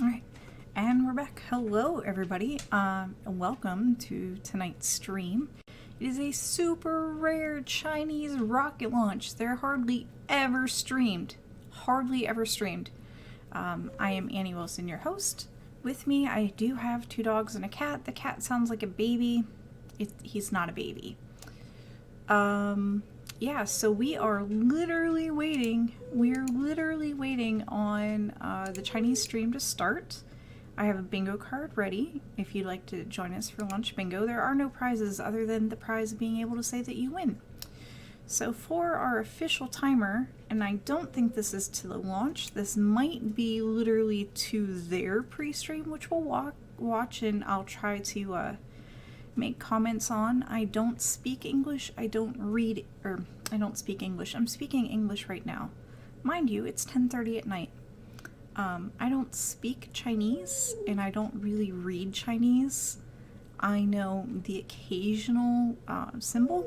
All right, and we're back. Hello, everybody. Welcome to tonight's stream. It is a super rare Chinese rocket launch. They're hardly ever streamed. Hardly ever streamed. I am Annie Wilson, your host. With me, I do have 2 dogs and a cat. The cat sounds like a baby. He's not a baby. Yeah, so we are literally waiting. We're literally waiting on the Chinese stream to start. I have a bingo card ready if you'd like to join us for lunch bingo. There are no prizes other than the prize of being able to say that you win. So for our official timer, and I don't think this is to the launch, this might be literally to their pre-stream, which we'll watch, and I'll try to make comments on. I don't speak English. I don't speak English. I'm speaking English right now. Mind you, it's 10:30 at night. I don't speak Chinese, and I don't really read Chinese. I know the occasional symbol,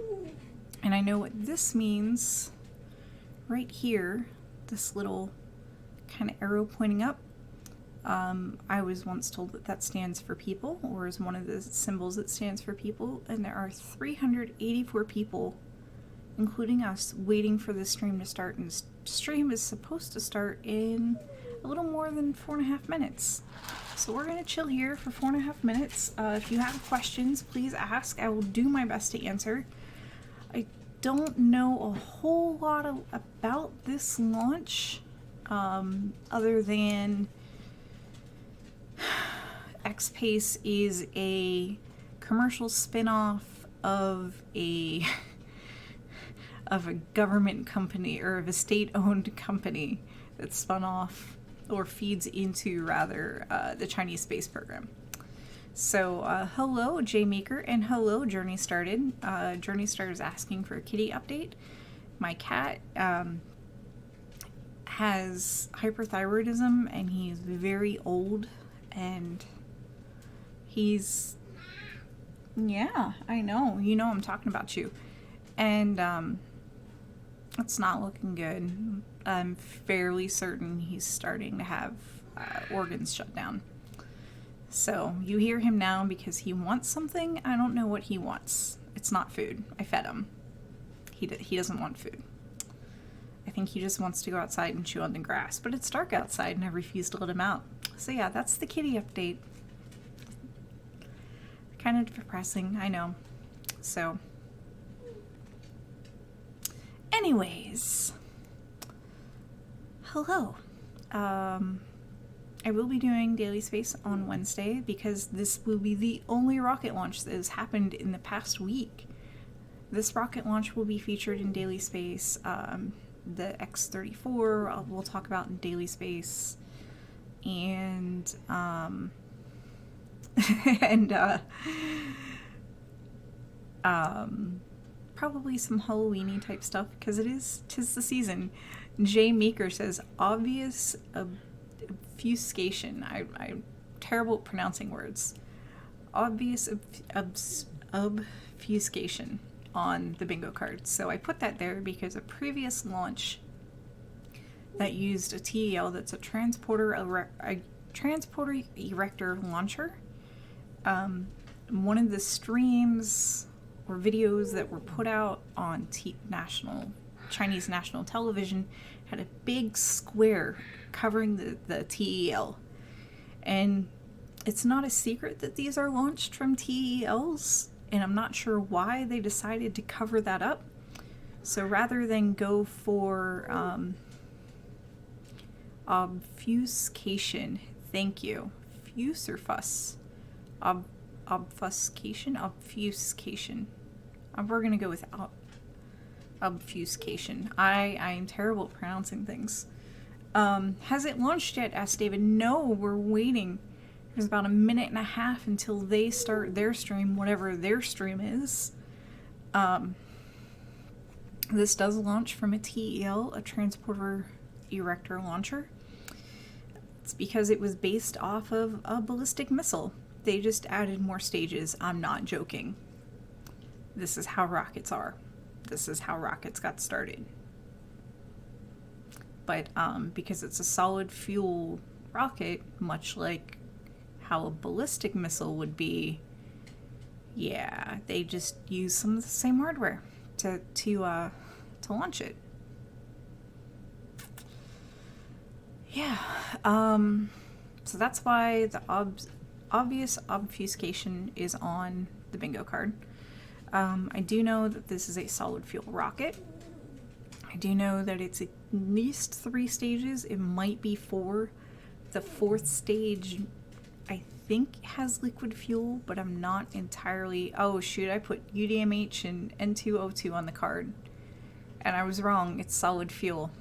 and I know what this means right here, this little kind of arrow pointing up. I was once told that that stands for people, or is one of the symbols that stands for people, and there are 384 people, including us, waiting for the stream to start, and the stream is supposed to start in a little more than 4.5 minutes. So we're going to chill here for 4.5 minutes. If you have questions, please ask. I will do my best to answer. I don't know a whole lot about this launch, other than X-Pace is a commercial spin-off of a government company, or of a state-owned company that spun off, or feeds into rather, the Chinese space program. So hello Jay Maker, and hello Journey Started. Journey Started is asking for a kitty update. My cat has hyperthyroidism, and he's very old, and he's, yeah, I know, you know I'm talking about you. And it's not looking good. I'm fairly certain he's starting to have organs shut down. So you hear him now because he wants something. I don't know what he wants. It's not food. I fed him. He doesn't want food. I think he just wants to go outside and chew on the grass. But it's dark outside and I refuse to let him out. So yeah, that's the kitty update. Kind of depressing, I know. So anyways, hello. I will be doing Daily Space on Wednesday because this will be the only rocket launch that has happened in the past week. This rocket launch will be featured in Daily Space. The X-34 we'll talk about in Daily Space, and probably some Halloween-y type stuff because tis the season. Jay Meeker says obvious obfuscation. I'm terrible at pronouncing words. Obvious obfuscation on the bingo card. So I put that there because a previous launch that used a TEL, that's a transporter erector launcher. One of the streams or videos that were put out on Chinese national television had a big square covering the TEL. And it's not a secret that these are launched from TELs, and I'm not sure why they decided to cover that up. So rather than go for obfuscation, thank you. Fuse or fuss? Obfuscation? Obfuscation. We're going to go with obfuscation. I am terrible at pronouncing things. Has it launched yet? Asked David. No, we're waiting. There's about 1.5 minutes until they start their stream, whatever their stream is. This does launch from a TEL, a transporter erector launcher. It's because it was based off of a ballistic missile. They just added more stages. I'm not joking. This is how rockets are. This is how rockets got started. But because it's a solid fuel rocket, much like how a ballistic missile would be. Yeah, they just use some of the same hardware to launch it. Yeah, so that's why the obvious obfuscation is on the bingo card. I do know that this is a solid fuel rocket. I do know that it's at least 3 stages. It might be 4. The 4th stage, I think, has liquid fuel, but I'm not entirely... Oh shoot, I put UDMH and N2O2 on the card. And I was wrong, it's solid fuel.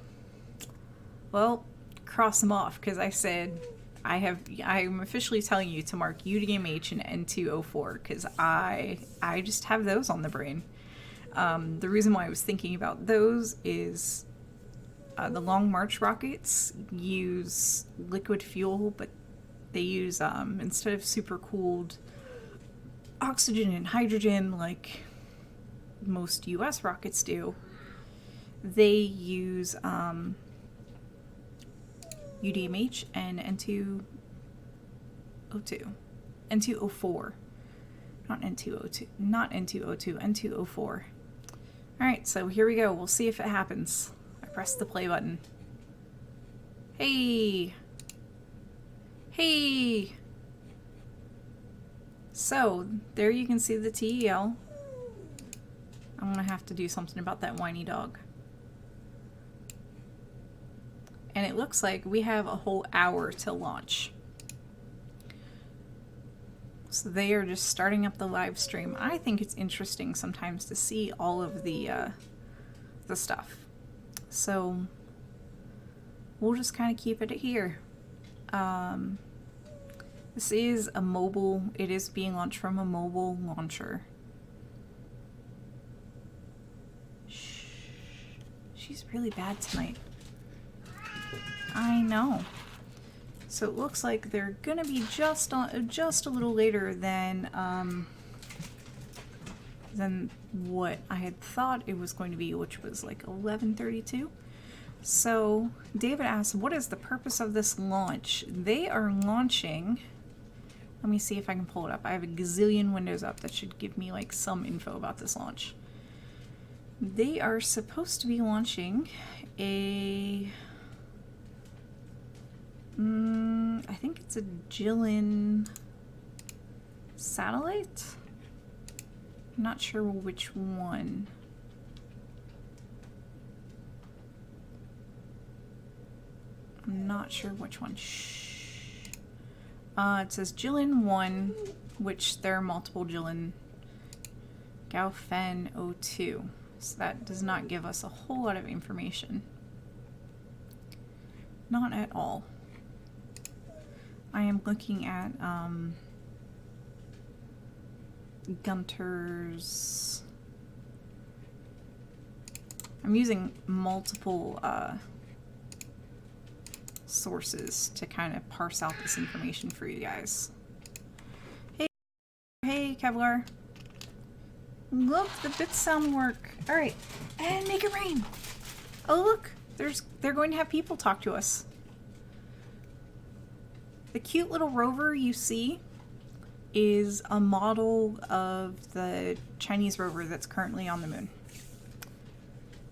Well, cross them off, because I said I'm officially telling you to mark UDMH and N2O4, because I just have those on the brain. The reason why I was thinking about those is the Long March rockets use liquid fuel, but they use, instead of supercooled oxygen and hydrogen like most US rockets do, they use UDMH and N2O2. N2O4. Not N2O2. Not N2O2. N2O4. Alright, so here we go. We'll see if it happens. I pressed the play button. Hey! Hey! So, there you can see the TEL. I'm gonna have to do something about that whiny dog. And it looks like we have a whole hour to launch. So they are just starting up the live stream. I think it's interesting sometimes to see all of the stuff. So we'll just kind of keep it here. This is a mobile, it is being launched from a mobile launcher. Shh. She's really bad tonight. I know. So it looks like they're gonna be just a little later than what I had thought it was going to be, which was like 11:32. So David asked, what is the purpose of this launch? They are launching, let me see if I can pull it up. I have a gazillion windows up that should give me like some info about this launch. They are supposed to be launching a I think it's a Jilin satellite. I'm not sure which one. I'm not sure which one. Shh. It says Jilin 1, which there are multiple Jilin. Gaofen 02. So that does not give us a whole lot of information. Not at all. I am looking at Gunter's. I'm using multiple sources to kind of parse out this information for you guys. Hey Kevlar. Look, the bits sound work. Alright, and make it rain. Oh look, they're going to have people talk to us. The cute little rover you see is a model of the Chinese rover that's currently on the moon.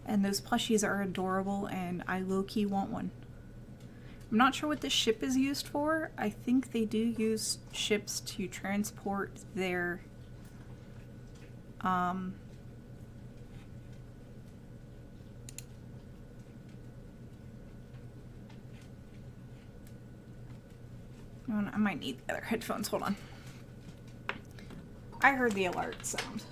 And those plushies are adorable, and I low-key want one. I'm not sure what this ship is used for. I think they do use ships to transport their I might need the other headphones. Hold on. I heard the alert sound.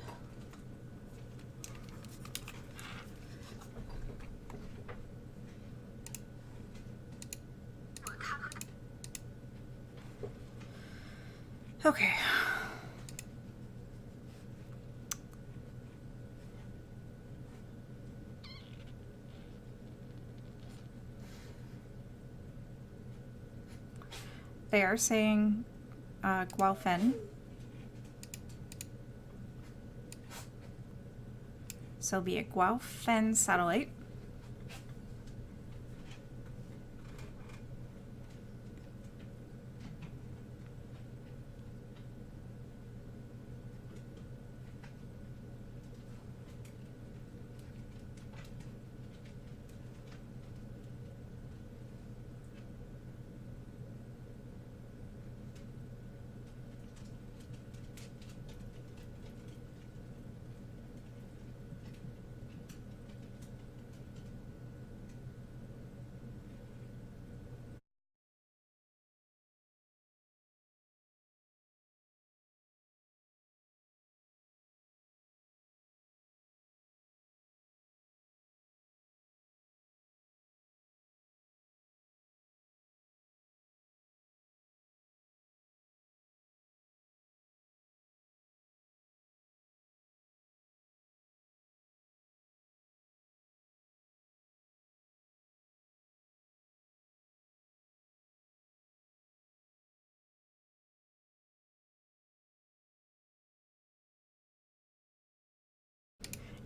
Okay. They are saying Guaofen. So it'll be a Guaofen satellite.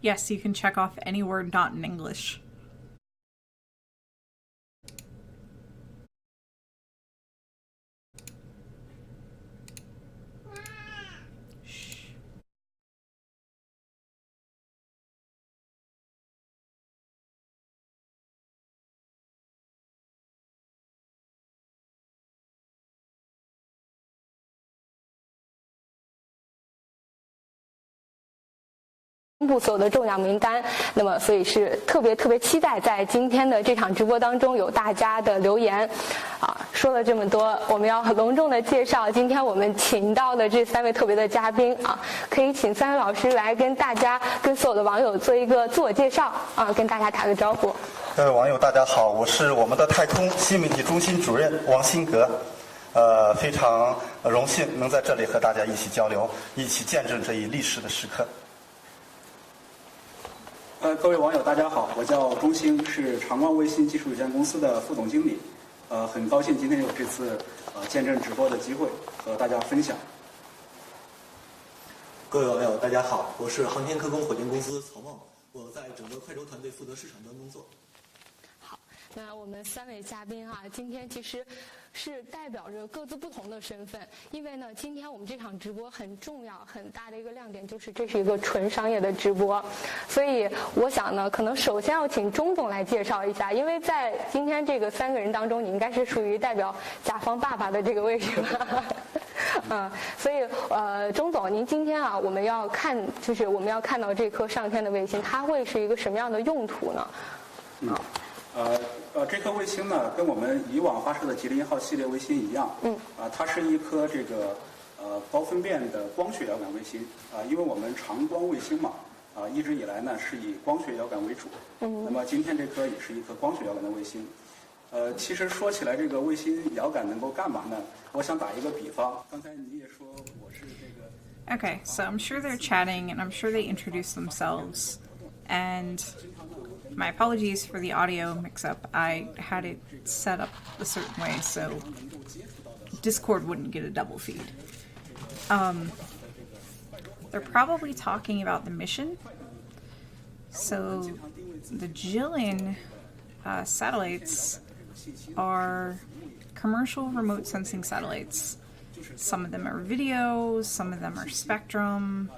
Yes, you can check off any word not in English.公布所有的中奖名单，那么所以是特别期待在今天的这场直播当中有大家的留言。说了这么多，我们要隆重的介绍今天我们请到的这3位特别的嘉宾啊，可以请3位老师来跟大家、跟所有的网友做一个自我介绍啊，跟大家打个招呼。各位网友，大家好，我是我们的泰通新媒体中心主任王新阁，非常荣幸能在这里和大家一起交流，一起见证这一历史的时刻。各位网友，大家好，我叫钟兴，是长光卫星技术有限公司的副总经理。很高兴今天有这次见证直播的机会和大家分享。各位网友，大家好，我是航天科工火箭公司曹梦，我在整个快舟团队负责市场端工作。好，那我们3位嘉宾今天其实是代表着各自不同的身份，因为呢，今天我们这场直播很重要、很大的一个亮点就是这是一个纯商业的直播，所以我想呢，可能首先要请钟总来介绍一下，因为在今天这个3个人当中，你应该是属于代表甲方爸爸的这个位置吧。所以钟总，您今天我们要看到这颗上天的卫星，它会是一个什么样的用途呢？这颗卫星呢，跟我们以往发射的吉林1号系列卫星一样，它是一颗这个高分辨的光学遥感卫星因为我们长光卫星嘛，一直以来呢是以光学遥感为主，那么今天这颗也是一颗光学遥感的卫星。其实说起来，这个卫星遥感能够干嘛呢？我想打一个比方，刚才你也说我是这个。Okay, so I'm sure they're chatting and I'm sure they introduce themselves. And my apologies for the audio mix-up. I had it set up a certain way so Discord wouldn't get a double feed. They're probably talking about the mission. So the Jilin satellites are commercial remote sensing satellites. Some of them are video, some of them are spectrum,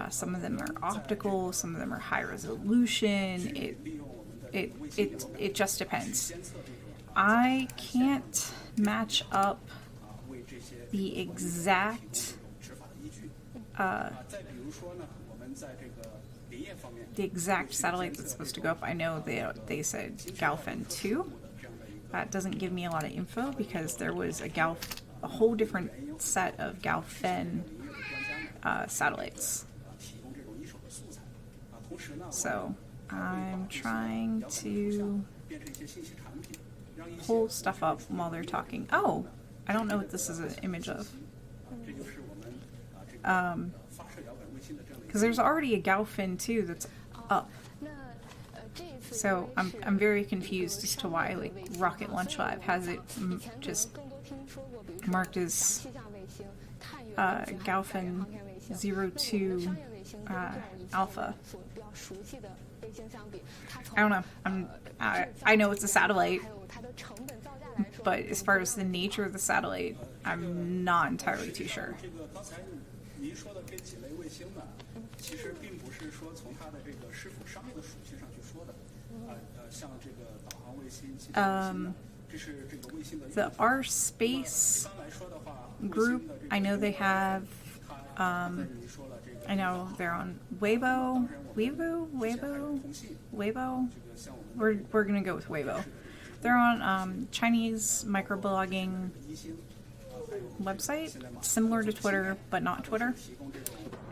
some of them are optical, some of them are high resolution. It just depends. I can't match up the exact satellite that's supposed to go up. I know they said Galfen 2. That doesn't give me a lot of info because there was a whole different set of Galfen satellites. So I'm trying to pull stuff up while they're talking. Oh, I don't know what this is an image of. Because there's already a Galfen 2 that's up. So I'm very confused as to why like Rocket Launch Lab has it just marked as Galfen 02 Alpha. I don't know. I know it's a satellite, but as far as the nature of the satellite, I'm not entirely too sure. The R Space group, I know they have, I know they're on Weibo. We're gonna go with Weibo. They're on Chinese microblogging website, similar to Twitter, but not Twitter.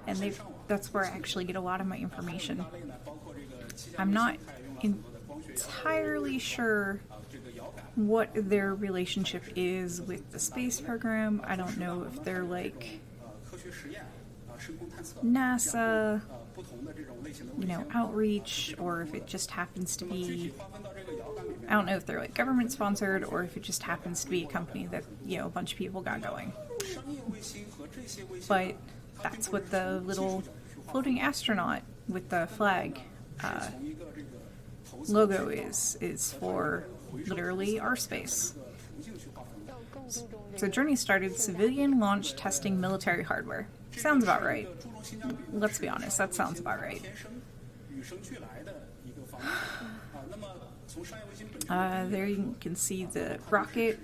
And that's where I actually get a lot of my information. I'm not entirely sure what their relationship is with the space program. I don't know if they're like NASA, outreach, or if it just happens to be, I don't know if they're like government sponsored or if it just happens to be a company that, a bunch of people got going. But that's what the little floating astronaut with the flag logo is for literally our space. So Journey started civilian launch testing military hardware. Sounds about right. Let's be honest, that sounds about right. There you can see the rocket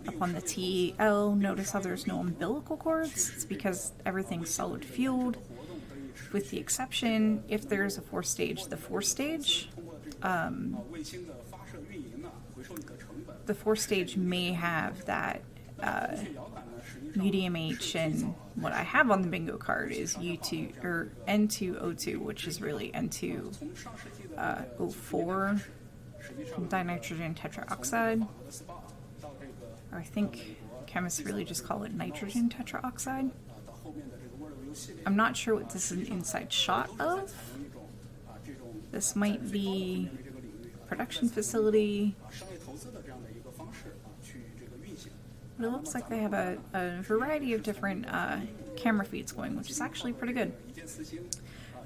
up on the TL. Notice how there's no umbilical cords. It's because everything's solid fueled, with the exception if there's a fourth stage. The fourth stage may have that UDMH, and what I have on the bingo card is U2 or N2O2, which is really N2O4 dinitrogen tetraoxide. Or I think chemists really just call it nitrogen tetraoxide. I'm not sure what this is an inside shot of. This might be production facility. But it looks like they have a variety of different camera feeds going, which is actually pretty good.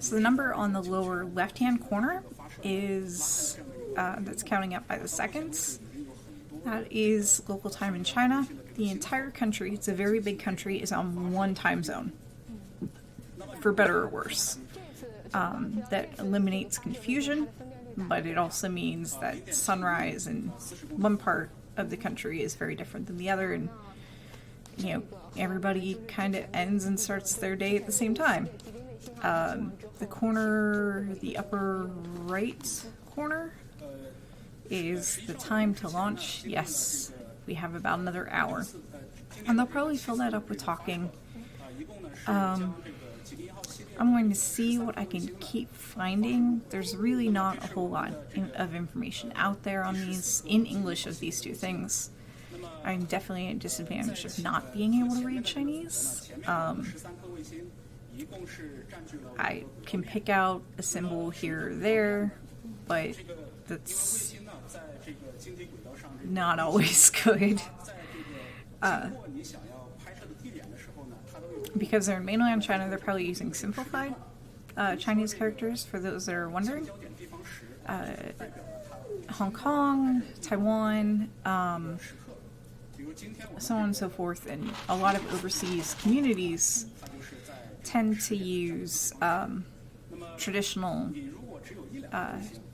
So the number on the lower left-hand corner is that's counting up by the seconds. That is local time in China. The entire country, it's a very big country, is on one time zone, for better or worse. That eliminates confusion, but it also means that sunrise in one part of the country is very different than the other, and everybody kind of ends and starts their day at the same time. The upper right corner is the time to launch. Yes, we have about another hour, and they'll probably fill that up with talking. I'm going to see what I can keep finding. There's really not a whole lot of information out there on these in English of these two things. I'm definitely at a disadvantage of not being able to read Chinese. I can pick out a symbol here or there, but that's not always good. Because they're in mainland China, they're probably using simplified Chinese characters, for those that are wondering. Hong Kong, Taiwan, so on and so forth, and a lot of overseas communities tend to use traditional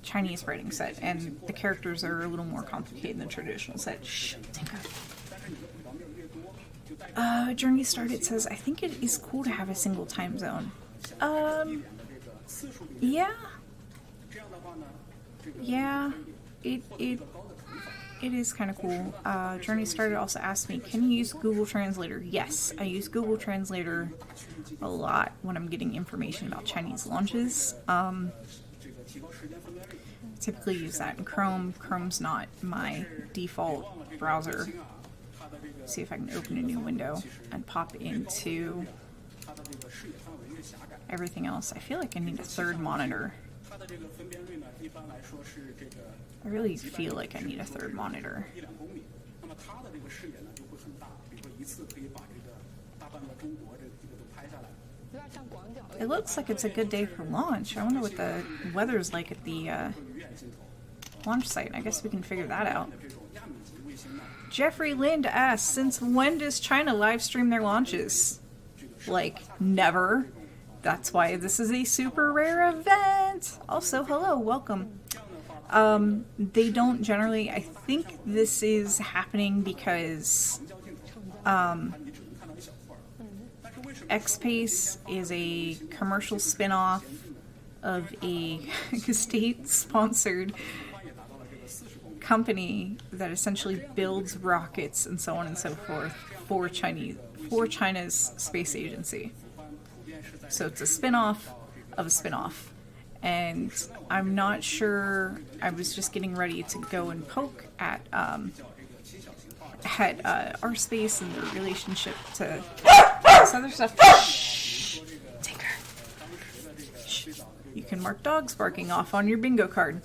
Chinese writing set, and the characters are a little more complicated than the traditional set. Shh, Tinker. Journey started says, I think it is cool to have a single time zone. Yeah. Yeah, it is kind of cool. Journey started also asked me, can you use Google Translator? Yes, I use Google Translator a lot when I'm getting information about Chinese launches. Typically use that in Chrome. Chrome's not my default browser. See if I can open a new window and pop into everything else. I feel like I need a third monitor. I really feel like I need a third monitor. It looks like it's a good day for launch. I wonder what the weather's like at the launch site. I guess we can figure that out. Jeffrey Lind asks, since when does China live stream their launches? Like, never. That's why this is a super rare event. Also, hello, welcome. They don't generally, I think this is happening because Xpace is a commercial spin-off of a state-sponsored company that essentially builds rockets and so on and so forth for China's space agency. So it's a spin-off of a spin-off. And I'm not sure, I was just getting ready to go and poke at our space and their relationship to this other stuff. Shh, Tinker. Shh. You can mark dogs barking off on your bingo card.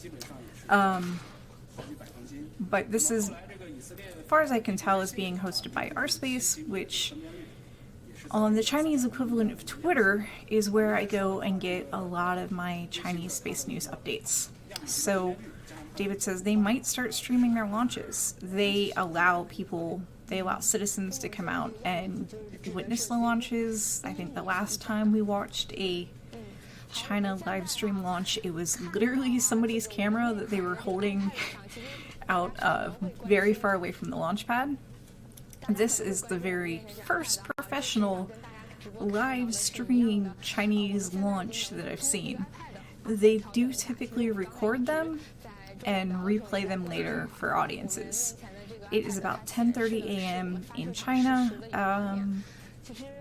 But this is, as far as I can tell, is being hosted by our space, which the Chinese equivalent of Twitter is where I go and get a lot of my Chinese space news updates. So David says they might start streaming their launches. They allow citizens to come out and witness the launches. I think the last time we watched a China live stream launch, it was literally somebody's camera that they were holding out very far away from the launch pad. This is the very first professional live stream Chinese launch that I've seen. They do typically record them and replay them later for audiences. It is about 10:30 a.m. in China,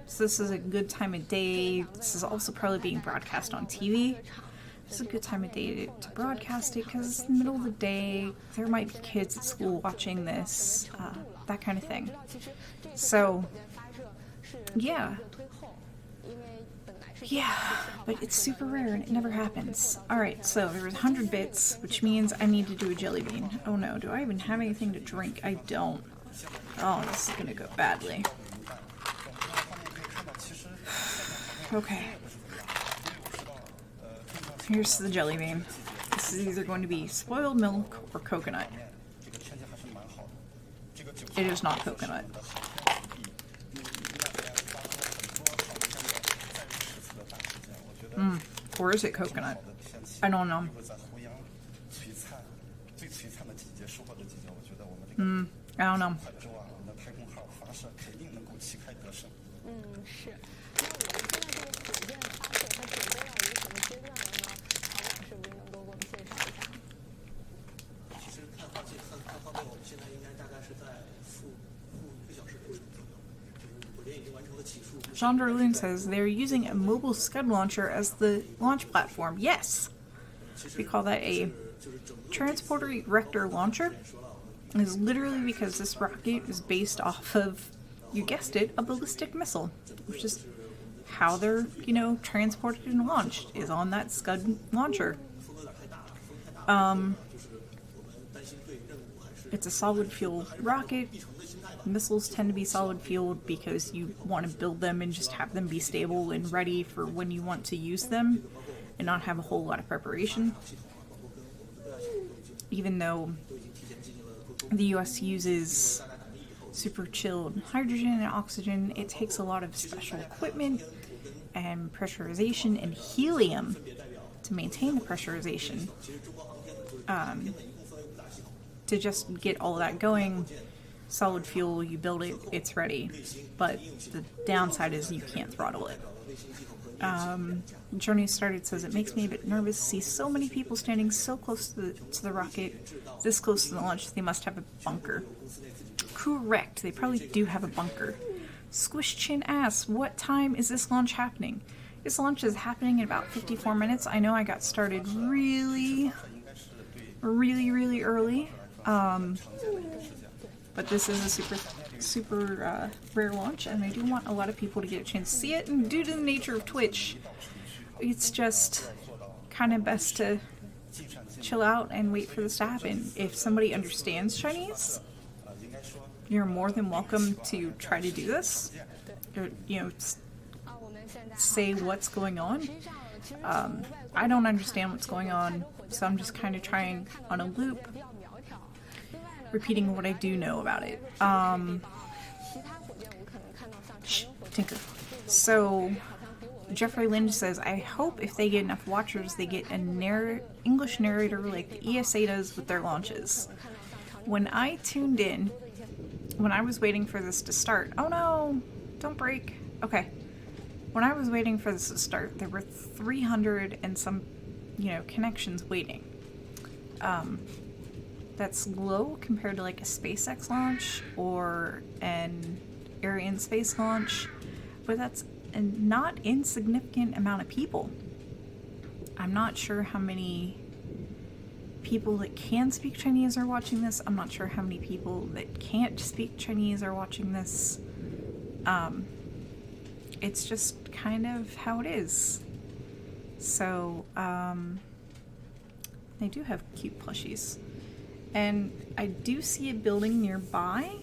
so this is a good time of day. This is also probably being broadcast on TV. It's a good time of day to broadcast it because it's the middle of the day. There might be kids at school watching this, that kind of thing. So, yeah, but it's super rare and it never happens. Alright, so there was 100 bits, which means I need to do a jelly bean. Oh no, do I even have anything to drink? I don't. Oh, this is gonna go badly. Okay. Here's the jelly bean. This is either going to be spoiled milk or coconut. It is not coconut. Or is it coconut? I don't know. I don't know. Jean Darlune says they're using a mobile Scud launcher as the launch platform. Yes! We call that a transporter erector launcher. It is literally because this rocket is based off of, you guessed it, a ballistic missile, which is how they're, transported and launched, is on that Scud launcher. It's a solid fuel rocket. Missiles tend to be solid fueled because you want to build them and just have them be stable and ready for when you want to use them and not have a whole lot of preparation. Even though the US uses super chilled hydrogen and oxygen, it takes a lot of special equipment and pressurization and helium to maintain the pressurization. To just get all of that going. Solid fuel, you build it, it's ready. But the downside is you can't throttle it. Journey Started says, it makes me a bit nervous to see so many people standing so close to the rocket, this close to the launch. They must have a bunker. Correct, they probably do have a bunker. Squish Chin asks, what time is this launch happening? This launch is happening in about 54 minutes. I know I got started really early. But this is a super rare launch, and I do want a lot of people to get a chance to see it. And due to the nature of Twitch, it's just kind of best to chill out and wait for this to happen. If somebody understands Chinese, you're more than welcome to try to do this. Or, say what's going on. I don't understand what's going on, so I'm just kind of trying on a loop, repeating what I do know about it. Tinker. So, Jeffrey Lynch says, I hope if they get enough watchers, they get an English narrator like the ESA does with their launches. When I tuned in, when I was waiting for this to start, oh no, don't break. Okay. When I was waiting for this to start, there were 300 and some, connections waiting. That's low compared to like a SpaceX launch or an Ariane space launch, but that's a not insignificant amount of people. I'm not sure how many people that can speak Chinese are watching this. I'm not sure how many people that can't speak Chinese are watching this. It's just kind of how it is. So, they do have cute plushies. And I do see a building nearby.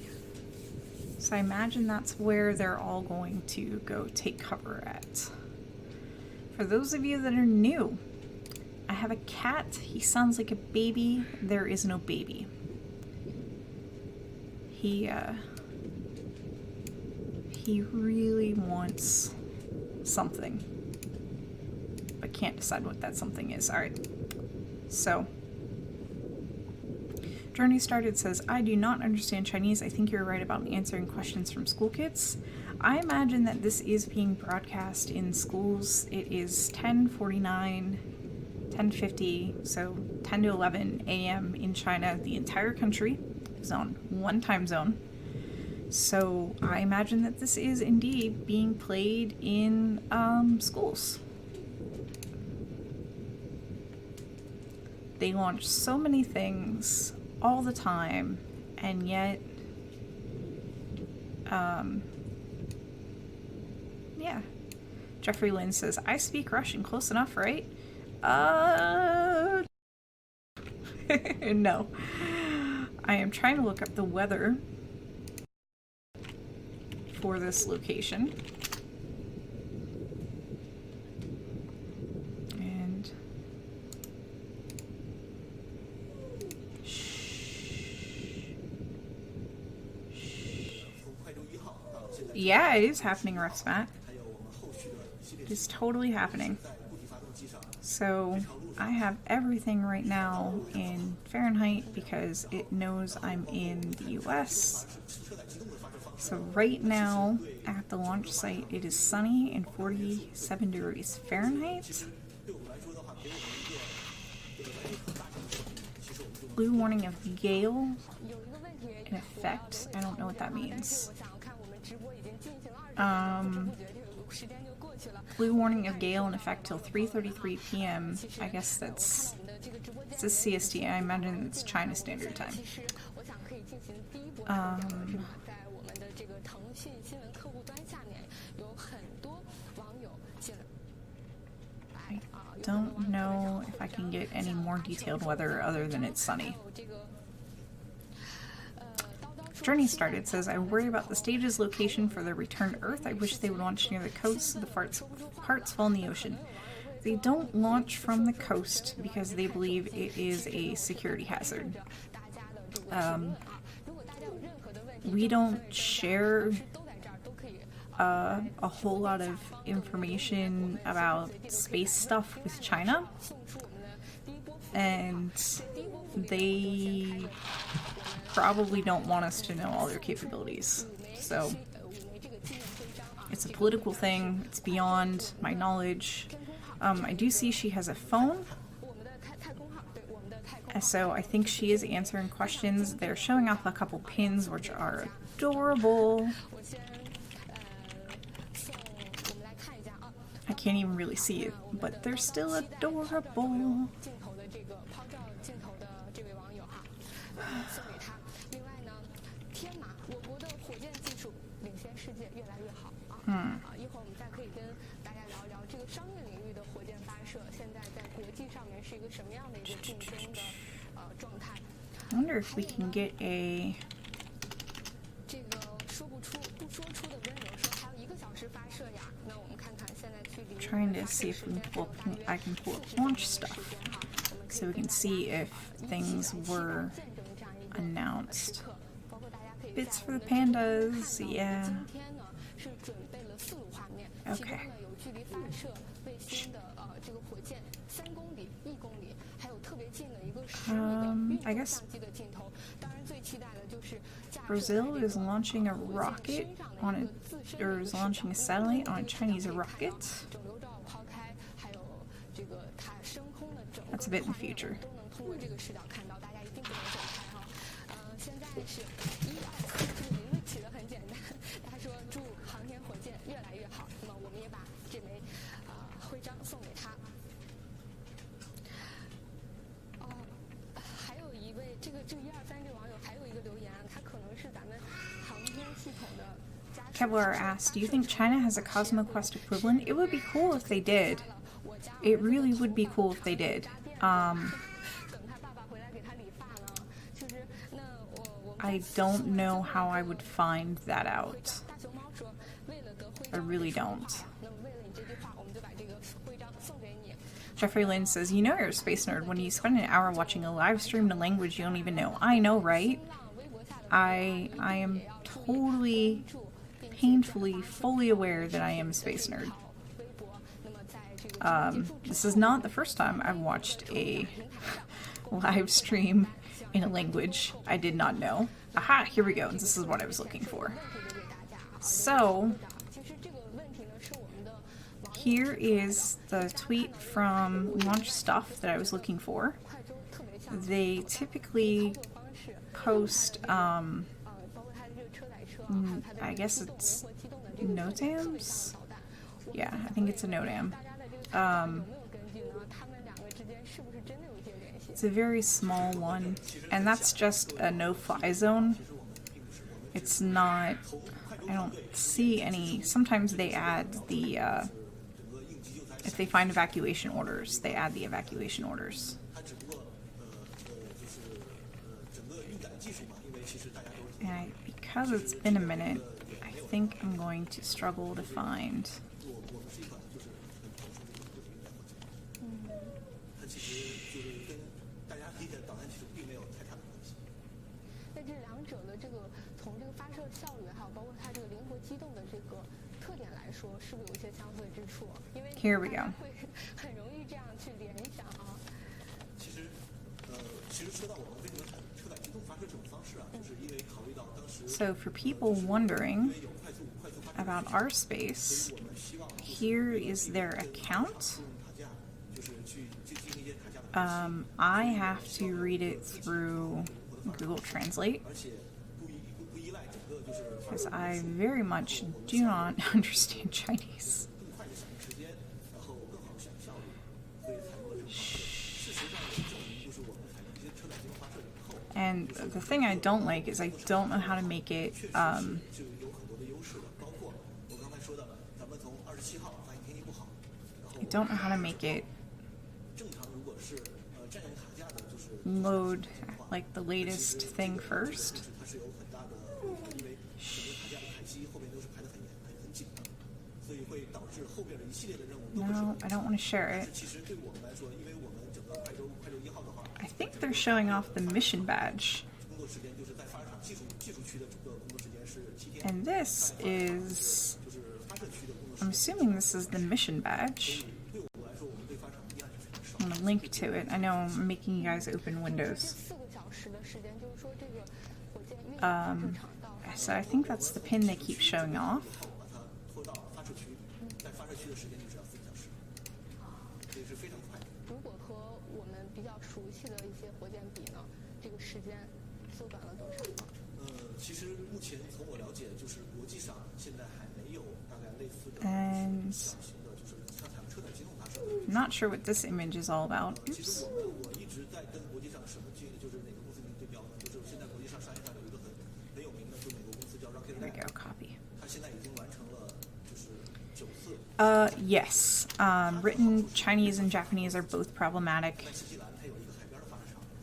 So I imagine that's where they're all going to go take cover at. For those of you that are new, I have a cat. He sounds like a baby. There is no baby. He really wants something, but can't decide what that something is. All right, so Journey Started says, I do not understand Chinese. I think you're right about answering questions from school kids. I imagine that this is being broadcast in schools. It is 10:49, 10:50, so 10 to 11 a.m. in China. The entire country is on one time zone. So I imagine that this is indeed being played in schools. They launch so many things all the time, and yet yeah. Jeffrey Lynn says, I speak Russian. Close enough, right? No. I am trying to look up the weather for this location. And yeah, it is happening, Ruxmat. It's totally happening. So I have everything right now in Fahrenheit because it knows I'm in the US. So right now at the launch site it is sunny and 47 degrees Fahrenheit. Blue warning of gale in effect. I don't know what that means. Blue warning of gale in effect till 3:33 p.m. I guess it's a CST. I imagine it's China Standard Time. I don't know if I can get any more detailed weather other than it's sunny. Journey Started says, I worry about the stage's location for their return to Earth. I wish they would launch near the coast so the parts fall in the ocean. They don't launch from the coast because they believe it is a security hazard. We don't share a whole lot of information about space stuff with China, and they probably don't want us to know all their capabilities. So it's a political thing. It's beyond my knowledge. I do see she has a phone. So I think she is answering questions. They're showing off a couple pins, which are adorable. I can't even really see it, but they're still adorable. I wonder if we can get a... Trying to see if we can I can pull up launch stuff so we can see if things were announced. Bits for the pandas, yeah. Okay. I guess Brazil is launching a rocket on a, or is launching a satellite on a Chinese rocket. That's a bit in the future. Kevlar asked, do you think China has a CosmoQuest equivalent? It would be cool if they did. It really would be cool if they did. I don't know how I would find that out. I really don't. Jeffrey Lynn says, you know you're a space nerd when you spend an hour watching a live stream in a language you don't even know. I know, right? I am totally, painfully, fully aware that I am a space nerd. This is not the first time I've watched a live stream in a language I did not know. Aha, here we go. This is what I was looking for. So, here is the tweet from Launch Stuff that I was looking for. They typically post, I guess it's NOTAMs? Yeah, I think it's a NOTAM. It's a very small one, and that's just a no-fly zone. It's not, I don't see any, sometimes they add the, if they find evacuation orders, they add the evacuation orders. And because it's been a minute, I think I'm going to struggle to find. Here we go. So for people wondering about our space, here is their account. I have to read it through Google Translate because I very much do not understand Chinese. And the thing I don't like is I don't know how to make it, I don't know how to make it load like the latest thing first. No, I don't want to share it. I think they're showing off the mission badge. And this is, I'm assuming this is the mission badge. I'm going to link to it. I know I'm making you guys open Windows. So I think that's the pin they keep showing off. And I'm not sure what this image is all about. Oops. There we go, copy. Yes. Written Chinese and Japanese are both problematic.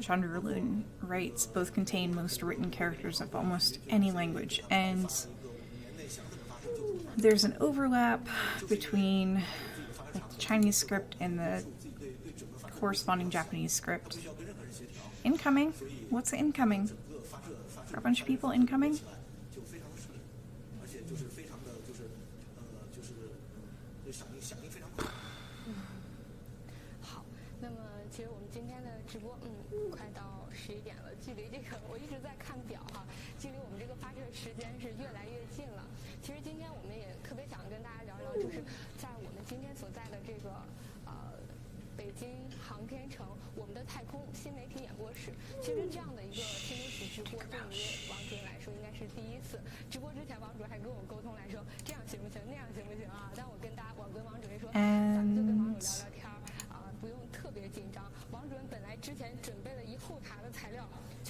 Chandra Loon writes, both contain most written characters of almost any language, and there's an overlap between the Chinese script and the corresponding Japanese script. Incoming? What's incoming? Are a bunch of people incoming?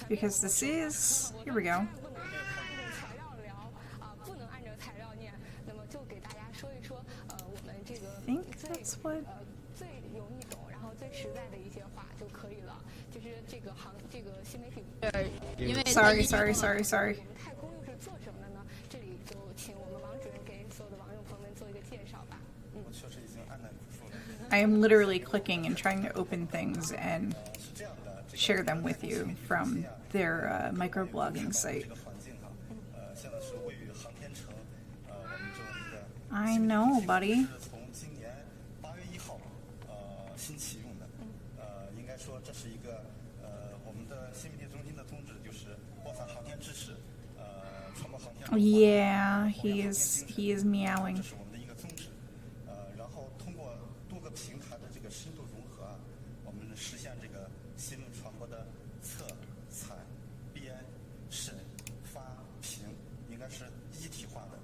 Because this is, here we go. I think that's what. sorry. 我们太空又是做什么的呢？这里就请我们王主任给所有的网友朋友们做一个介绍吧。我确实已经按耐不住了。 I am literally clicking and trying to open things and 是这样的，这个 share them with you from their microblogging 这 site. 个环境哈，现在是位于航天城，我们这么一个 I know, buddy. 是从今年8月1号新启用的，应该说这是一个我们的新媒体中心的宗旨就是播散航天知识，传播航天文化。 Yeah, he is meowing. 这是我们的一个宗旨，然后通过多个平台的这个深度融合啊，我们实现这个新闻传播的策、采、编、审、发、评，应该是一体化的，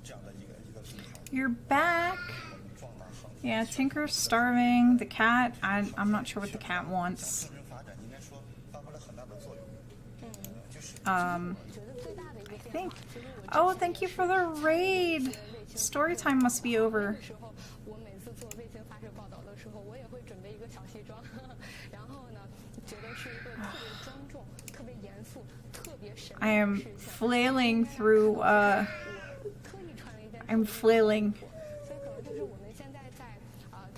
这样的一个平台。 You're back. 我们壮大航 Yeah, Tinker's starving. The cat, I'm not sure what the cat wants. 天发展，应该说发挥了很大的作用。就是I think. Oh, thank you for the raid. Story time must be over. 时候，我每次做卫星发射报道的时候，我也会准备一个小西装，然后呢，觉得是一个特别庄重、特别严肃、特别神 I 秘的 am 事情。 flailing through, 我特意穿了一件， I'm flailing, 所以可能就是我们现在在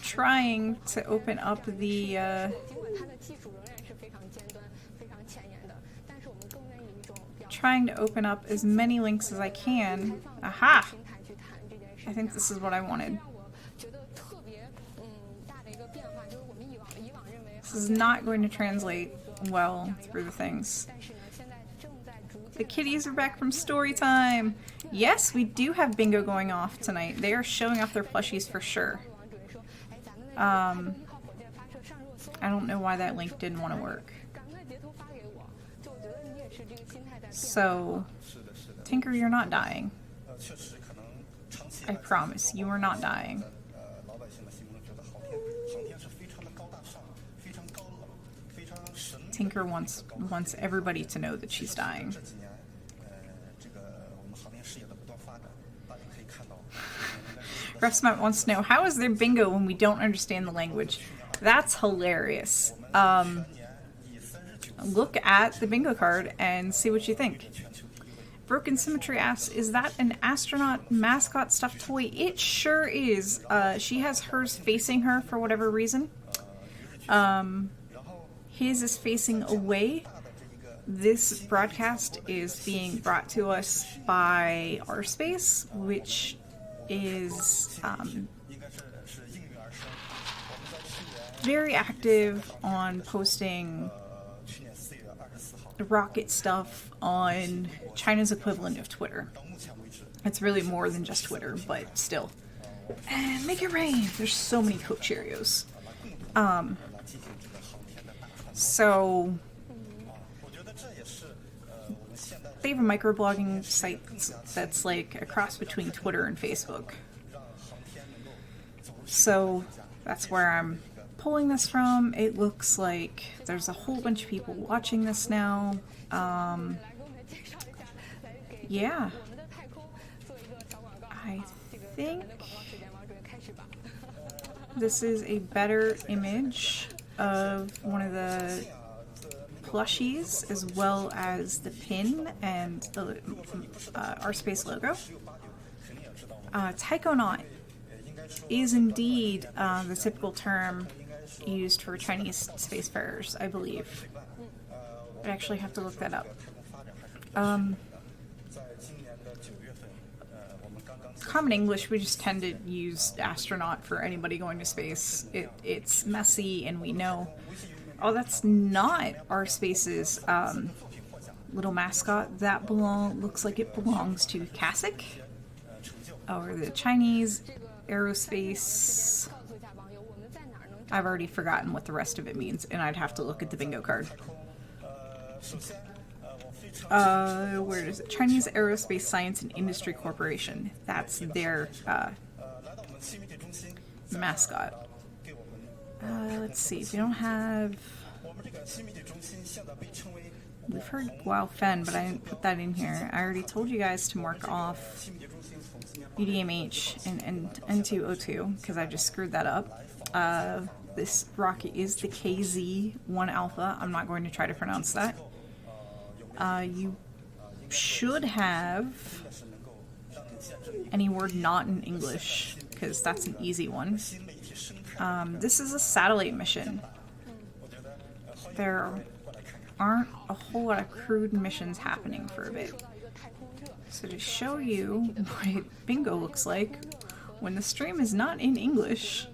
trying to open up the, 尽管它的技术仍然是非常尖端、非常前沿的，但是我们更愿意一种比较 trying to open up as many links as I 开 can. 放的 Aha! 平台去谈这件事 I 情。 think this is what I wanted. 让我觉得特别大的一个变化，就是我们以往认为 This is not going to translate well through the things. 但是呢，现在正在逐渐 The kitties are back from story time. Yes, we do have bingo going off tonight. They are showing off their plushies for sure. 王主任说，哎，咱们的太空1号火箭发射上热搜， I don't know why that link didn't want to work. 赶快截图发给我。就我觉得你也是这个心态在变化。 So, 是的，是的， Tinker, you're not dying. 确实可能长期 I promise, you are not dying. 老百姓的心目中觉得航天是非常的高大上，非常高冷，非常神秘。 Tinker wants everybody to know that she's dying. 这几年，这个我们航天事业的不断发展，大家可以看到。 Refsmut wants to know, how is there bingo when we don't understand the language? That's hilarious. 年以39 Look at the bingo card and see what you think. Broken Symmetry asks, is that an astronaut mascot stuffed toy? It sure is. She has hers facing her for whatever reason. His is facing away. This broadcast is being brought to us by RSpace, which is 应该是应运而生。我们在去年 very active on posting 去年4月24号 rocket stuff on China's equivalent of Twitter. 到目前为止， It's really more than just Twitter, but still. And make it rain. There's so many Coke Cheerios. 来进行这个航天的大传播。 So 我觉得这也是我们现代 they have a microblogging site that's like a cross between Twitter and Facebook. 让航天能够走入 So that's where I'm pulling this from. It looks like there's a whole bunch of people watching this now. 来给我们介绍一下，来给 Yeah, 我们的太空做一个小广告。 I 这个 think 我们的广告时间，王主任开始吧。 this is a better image of one of the plushies, as well as the pin and the RSpace logo. Taikonaut is indeed the typical term used for Chinese spacefarers, I believe. I actually have to look that up. 在今年的9月份，我们刚刚 Common English, we just tend to use astronaut for anybody going to space. It's messy, and we know. Oh, that's not RSpace's little mascot. That looks like it belongs to CASIC, or the Chinese aerospace. 告诉一下网友，我们在哪儿能 I've already forgotten what the rest of it means, and I'd have to look at the bingo card. 首先我非常 Where is it? Chinese Aerospace Science and Industry Corporation. That's their 来到我们新媒体中心 mascot. 给我们 Let's see. We don't have. 我们这个新媒体中心现在被称为 We've heard Guao Fen, but I didn't put that in here. I already told you guys to mark off 新媒体中心从今年 UDMH and N2O2 because I just screwed that up. This rocket is the KZ-1 Alpha. I'm not going to try to pronounce that. You should have any word not in English, because that's an easy one. This is a satellite mission. There aren't a whole lot of crewed missions happening for a bit. So to show you what bingo looks like when the stream is not in English.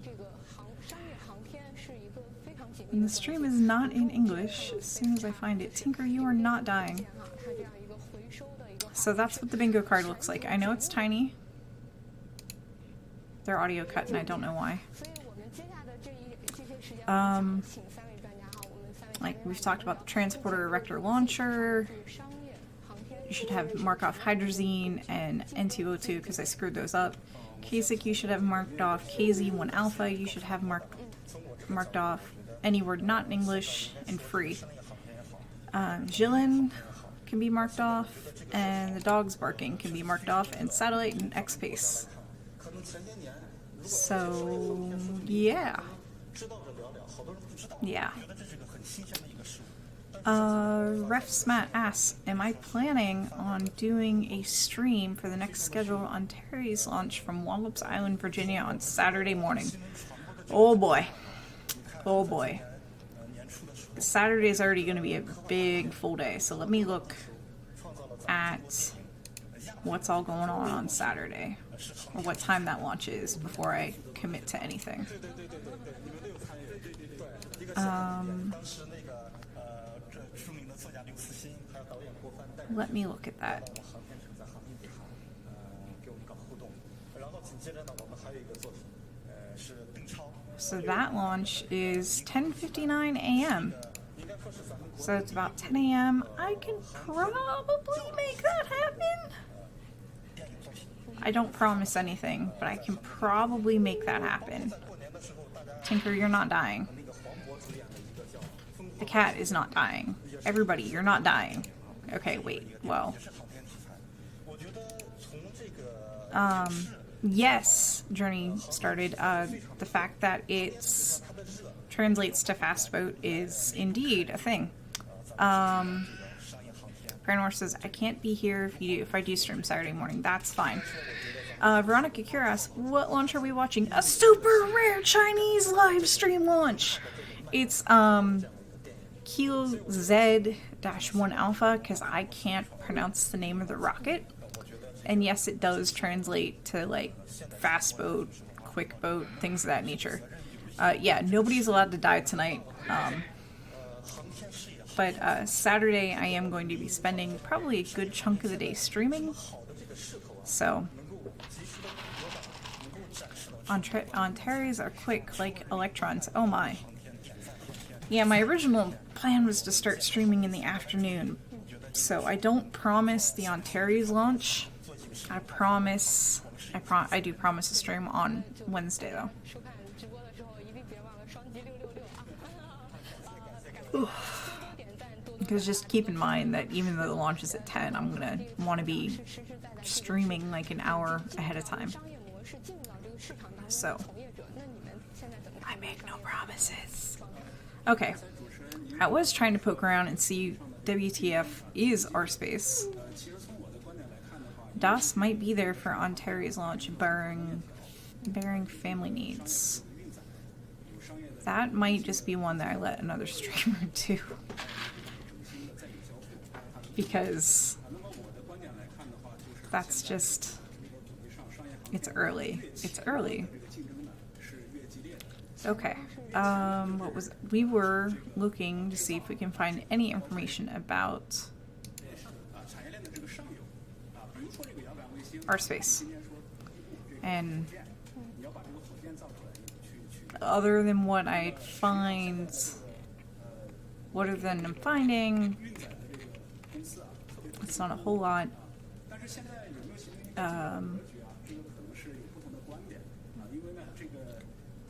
When the stream is not in English, as soon as I find it, Tinker, you are not dying. So that's what the bingo card looks like. I know it's tiny. Their audio cut and I don't know why. Like we've talked about the transporter erector launcher. You should have mark off hydrazine and N2O2 because I screwed those up. KSIC you should have marked off. KZ1 alpha you should have marked off. Any word not in English and free. Jilin can be marked off, and the dog's barking can be marked off, and satellite and X-Pace. So, yeah. Yeah. Refsmat asks, am I planning on doing a stream for the next schedule on Terry's launch from Wallops Island, Virginia on Saturday morning? Oh boy. Oh boy. Saturday is already going to be a big full day, so let me look at what's all going on Saturday, or what time that launch is before I commit to anything. Let me look at that. So that launch is 10:59 a.m. So it's about 10 a.m. I can probably make that happen. I don't promise anything, but I can probably make that happen. Tinker, you're not dying. The cat is not dying. Everybody, you're not dying. Okay, wait, well. Yes, Journey started. The fact that it translates to fast boat is indeed a thing. Granor says, I can't be here if I do stream Saturday morning. That's fine. Veronica Kira asks, what launch are we watching? A super rare Chinese live stream launch. It's Kilo Z-1 Alpha, because I can't pronounce the name of the rocket. And yes, it does translate to like fast boat, quick boat, things of that nature. Yeah, nobody's allowed to die tonight. But Saturday I am going to be spending probably a good chunk of the day streaming. So Ontario's are quick like electrons. Oh my. Yeah, my original plan was to start streaming in the afternoon. So I don't promise the Ontario's launch. I do promise a stream on Wednesday though. Because just keep in mind that even though the launch is at 10, I'm gonna want to be streaming like an hour ahead of time. So I make no promises. Okay, I was trying to poke around and see WTF is our space. DOS might be there for Ontario's launch, bearing family needs. That might just be one that I let another streamer do. Because that's just, it's early. It's early. Okay. We were looking to see if we can find any information about our space. And other than what I find, what other than I'm finding, it's not a whole lot.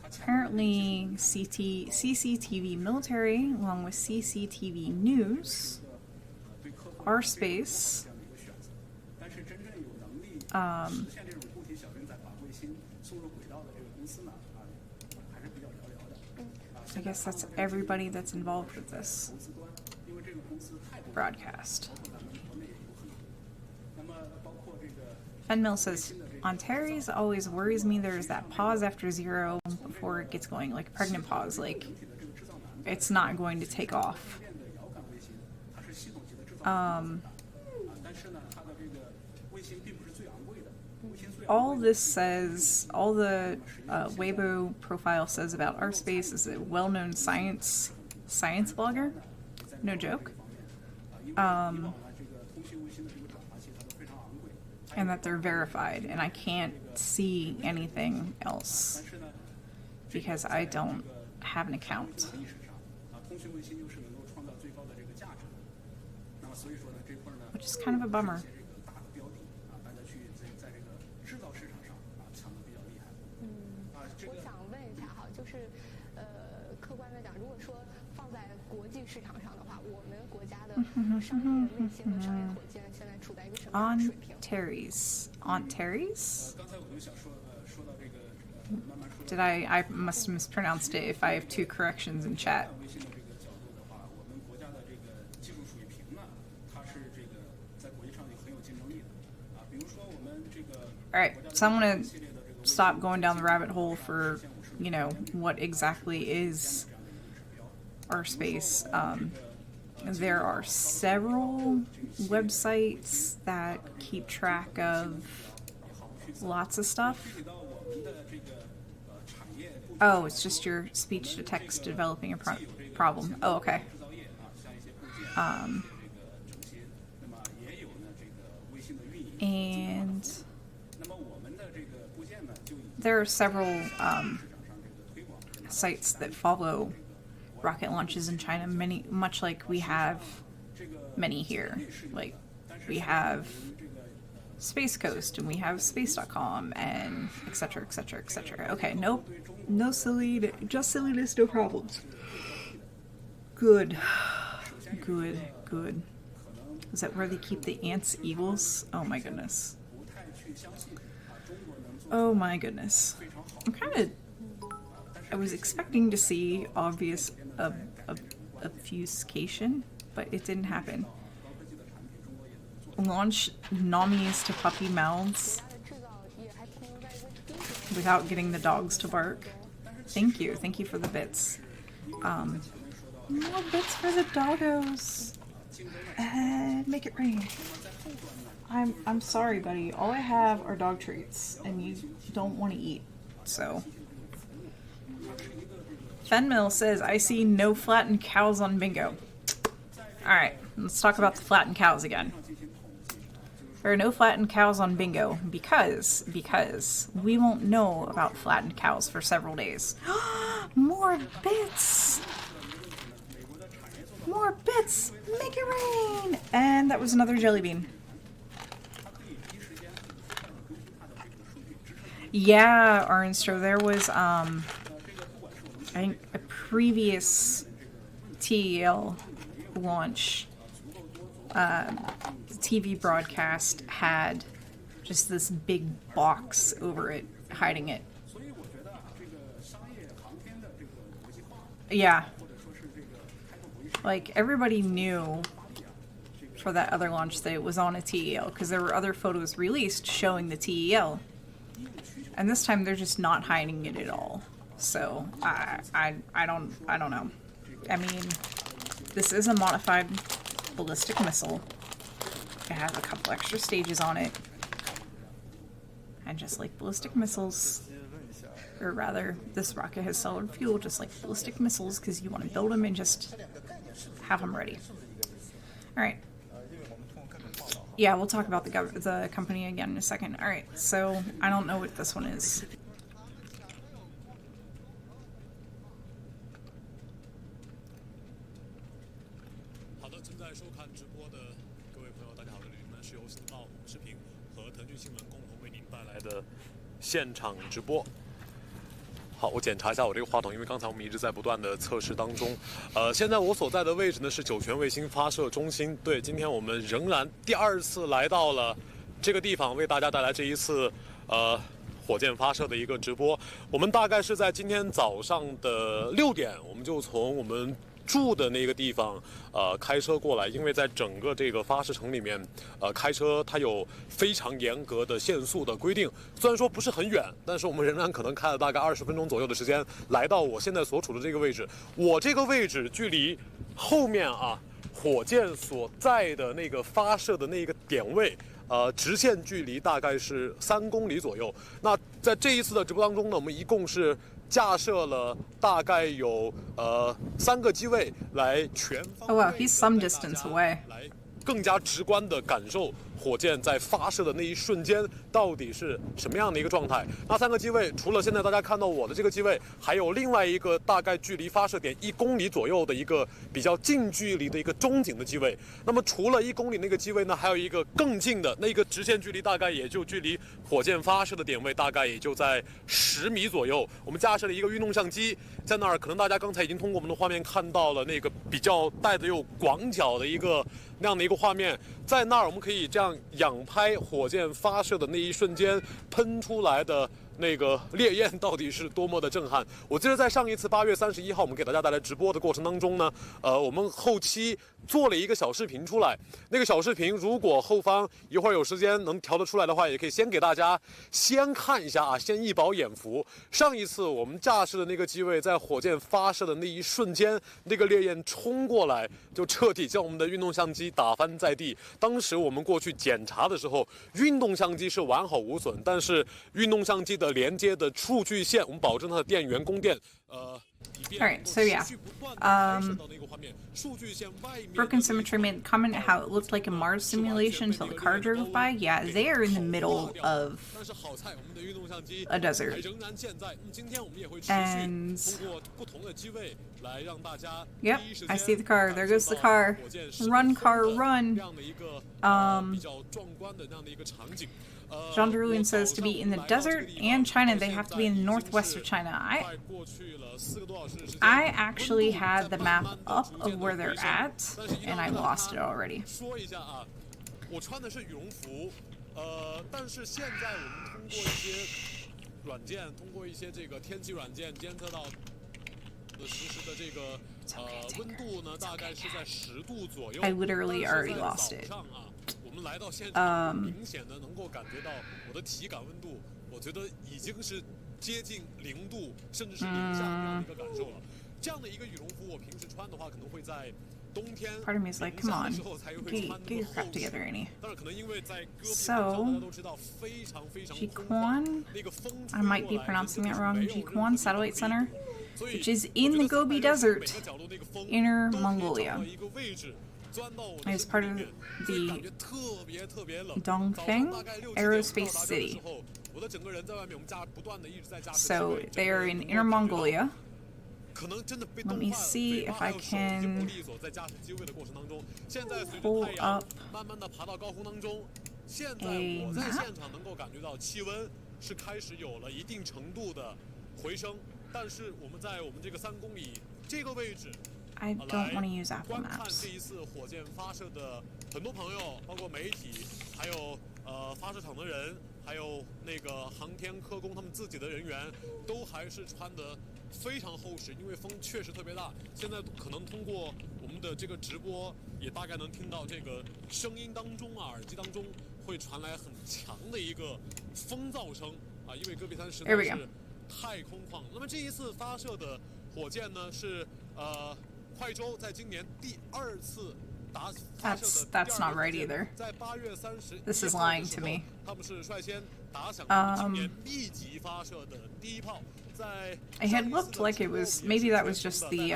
Apparently CCTV military, along with CCTV news, our space, I guess that's everybody that's involved with this. broadcast. Fenmill says, on Terry's always worries me there's that pause after 0 before it gets going, like a pregnant pause, like it's not going to take off. All this says, all the Weibo profile says about our space is a well-known science blogger. No joke. And that they're verified, and I can't see anything else because I don't have an account. Which is kind of a bummer. 我想问一下哈，就是客观的讲，如果说放在国际市场上的话，我们国家的商业卫星和商业火箭现在处在一个什么样的水平 Aunt Terry's? Did I must have mispronounced it if I have 2 corrections in chat. Alright, so I'm gonna stop going down the rabbit hole for, you know, what exactly is our space. There are several websites that keep track of lots of stuff. Oh, it's just your speech to text developing a problem. Oh, okay. And there are several sites that follow rocket launches in China, much like we have many here. Like, we have Space Coast, and we have space.com, and etc, etc, etc. Okay, nope. No silly, just silliness, no problems. Good. Good, good. Is that where they keep the ants, eagles? Oh my goodness. Oh my goodness. I was expecting to see obvious obfuscation, but it didn't happen. Launch nominees to puppy mouths without getting the dogs to bark. Thank you for the bits. More bits for the doggos. Make it rain. I'm sorry, buddy. All I have are dog treats, and you don't want to eat, so. Fenmill says, I see no flattened cows on bingo. Alright, let's talk about the flattened cows again. There are no flattened cows on bingo because we won't know about flattened cows for several days. More bits! More bits! Make it rain! And that was another jelly bean. Yeah, Arnstro, there was, I think a previous TEL launch, the TV broadcast had just this big box over it, hiding it. Yeah. Like, everybody knew for that other launch that it was on a TEL, because there were other photos released showing the TEL. And this time they're just not hiding it at all. So, I don't know. I mean, this is a modified ballistic missile. It has a couple extra stages on it. And just like ballistic missiles, or rather, this rocket has solid fuel just like ballistic missiles, because you want to build them and just have them ready. Alright. Yeah, we'll talk about the company again in a second. Alright, so I don't know what this one is.好，我检查一下我这个话筒，因为刚才我们一直在不断的测试当中。现在我所在的位置呢是酒泉卫星发射中心。对，今天我们仍然第2次来到了这个地方，为大家带来这一次火箭发射的一个直播。我们大概是在今天早上的6点，我们就从我们住的那个地方，开车过来，因为在整个这个发射场里面，开车它有非常严格的限速的规定。虽然说不是很远，但是我们仍然可能开了大概20分钟左右的时间，来到我现在所处的这个位置。我这个位置距离后面啊火箭所在的那个发射的那个点位。直线距离大概是3公里左右。那在这一次的直播当中呢，我们一共是架设了大概有3个机位来全方位。Oh wow, he's some distance away. 来更加直观的感受火箭在发射的那一瞬间到底是什么样的一个状态。那3个机位，除了现在大家看到我的这个机位，还有另外一个大概距离发射点1公里左右的一个比较近距离的一个中景的机位。那么除了1公里那个机位呢，还有一个更近的那个直线距离，大概也就距离火箭发射的点位大概也就在10米左右。我们架设了一个运动相机在那儿，可能大家刚才已经通过我们的画面看到了那个比较带的有广角的一个那样的一个画面，在那儿我们可以这样仰拍火箭发射的那一瞬间喷出来的那个烈焰到底是多么的震撼。我记得在上一次8月31号我们给大家带来直播的过程当中呢，我们后期做了一个小视频出来。那个小视频如果后方一会儿有时间能调得出来的话，也可以先给大家先看一下啊，先一饱眼福。上一次我们架设的那个机位在火箭发射的那一瞬间，那个烈焰冲过来就彻底将我们的运动相机打翻在地。当时我们过去检查的时候，运动相机是完好无损，但是运动相机的连接的数据线，我们保证它的电源供电，Alright, so yeah. Broken Symmetry made a comment how it looked like a Mars simulation until the car drove by. Yeah, they are in the middle of a desert. And yep, I see the car. There goes the car. Run, car, run. Jean Derulian says to be in the desert and China, they have to be in the northwest of China. I actually had the map up of where they're at, and I lost it already. 我穿的是羽绒服，但是现在我们通过一些软件，通过一些这个天气软件监测到的实时的这个温度呢，大概是在10度左右。I literally already lost it. 我们来到现场，明显的能够感觉到我的体感温度，我觉得已经是接近0度，甚至是零下这样的一个感受了。这样的一个羽绒服，我平时穿的话，可能会在冬天 Part of me is like, come on, get your crap together, Annie. So, Jiquan, I might be pronouncing that wrong, Jiquan Satellite Center, which is in the Gobi Desert, Inner Mongolia. It's part of the Dongfeng Aerospace City. So they are in Inner Mongolia. Let me see if I can pull up a map. I don't want to use Apple Maps. 这一次火箭发射的很多朋友，包括媒体，还有发射场的人，还有那个航天科工他们自己的人员，都还是穿得非常厚实，因为风确实特别大。现在可能通过我们的这个直播，也大概能听到这个声音当中啊，耳机当中会传来很强的一个风噪声啊，因为戈壁滩实在是太空旷。那么这一次发射的火箭呢是快舟在今年第2次发射的 That's not right either. 在8月30 This is lying to me. 他们是率先打响今年密集发射的第一炮。在 I had looked like it was, maybe that was just the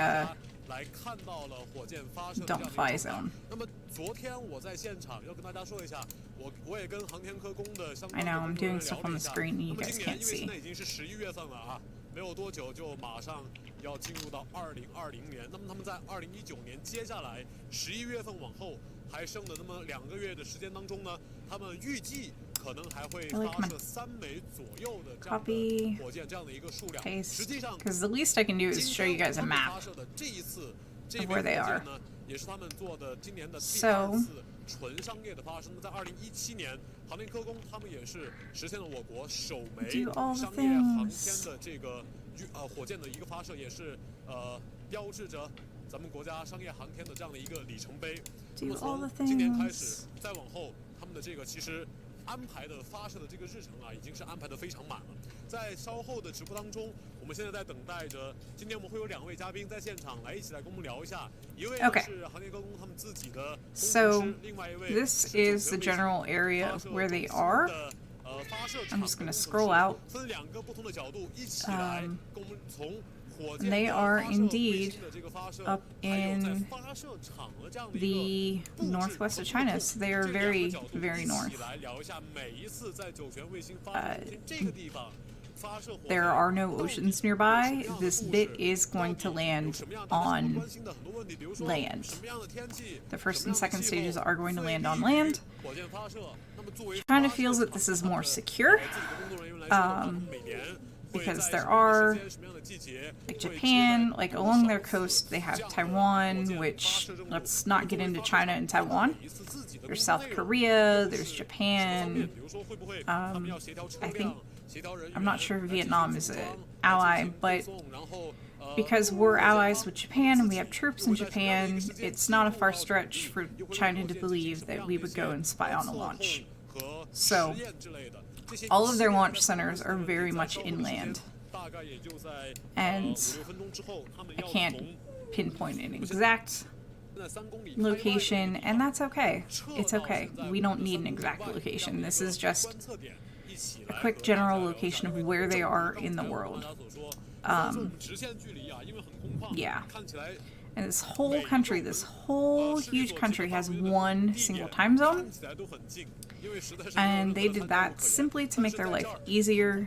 来看到了火箭发射 don't fly zone. 那么昨天我在现场要跟大家说一下，我也跟航天科工的相 I 关 know, I'm 的工 doing 作 stuff 人 on 员聊了 the 一下。 screen and you 那么 guys 今年 can't 因为现 see. 在已经是11月份了啊，没有多久就马上要进入到2020年。那么他们在2019年接下来11月份往后还剩的那么2个月的时间当中呢，他们预计可能还会发射3枚左右的这样的火箭，这样的一个数量。实际上 Because the least I can do is show you guys a map 发射的这一次 of where they are. 也是他们做的今年的第2次纯商业的发射。那么在2017年，航天科工他们也是实现了我国首枚商业航天的这个火箭的一个发射，也是标志着咱们国家商业航天的这样的一个里程碑。 Do 那么 all the 从今年开 things. 始，再往后，他们的这个其实安排的发射的这个日程啊，已经是安排的非常满了。在稍后的直播当中，我们现在在等待着。今天我们会有2位嘉宾在现场一起来跟我们聊一下。一位呢 Okay. 是航天科工他们自己的工程 So 师，另外一位 this 是 is the 九泉卫 general 星 area 发射 where they 中心 are. 的发射 I'm 场 just 的 gonna 工程 scroll 师 out. 分2个不同的角度一起来跟我们从火箭 They 的 are 发射卫 indeed 星的这个发射 up 还有在 in 发射场的这样的一个 the northwest of China, so they are very, very north. There are no oceans nearby. This bit is going to land on land. The first and second stages are going to land on land. China feels that this is more secure, because there are, like Japan, like along their coast, they have Taiwan, which, let's not get into China and Taiwan. There's South Korea, there's Japan. I think, I'm not sure if Vietnam is an ally, but because we're allies with Japan and we have troops in Japan, it's not a far stretch for China to believe that we would go and spy on a launch. So, all of their launch centers are very much inland. And I can't pinpoint an exact location, and that's okay. It's okay. We don't need an exact location. This is just a quick general location of where they are in the world. Yeah. And this whole country, this whole huge country has one single time zone. And they did that simply to make their life easier.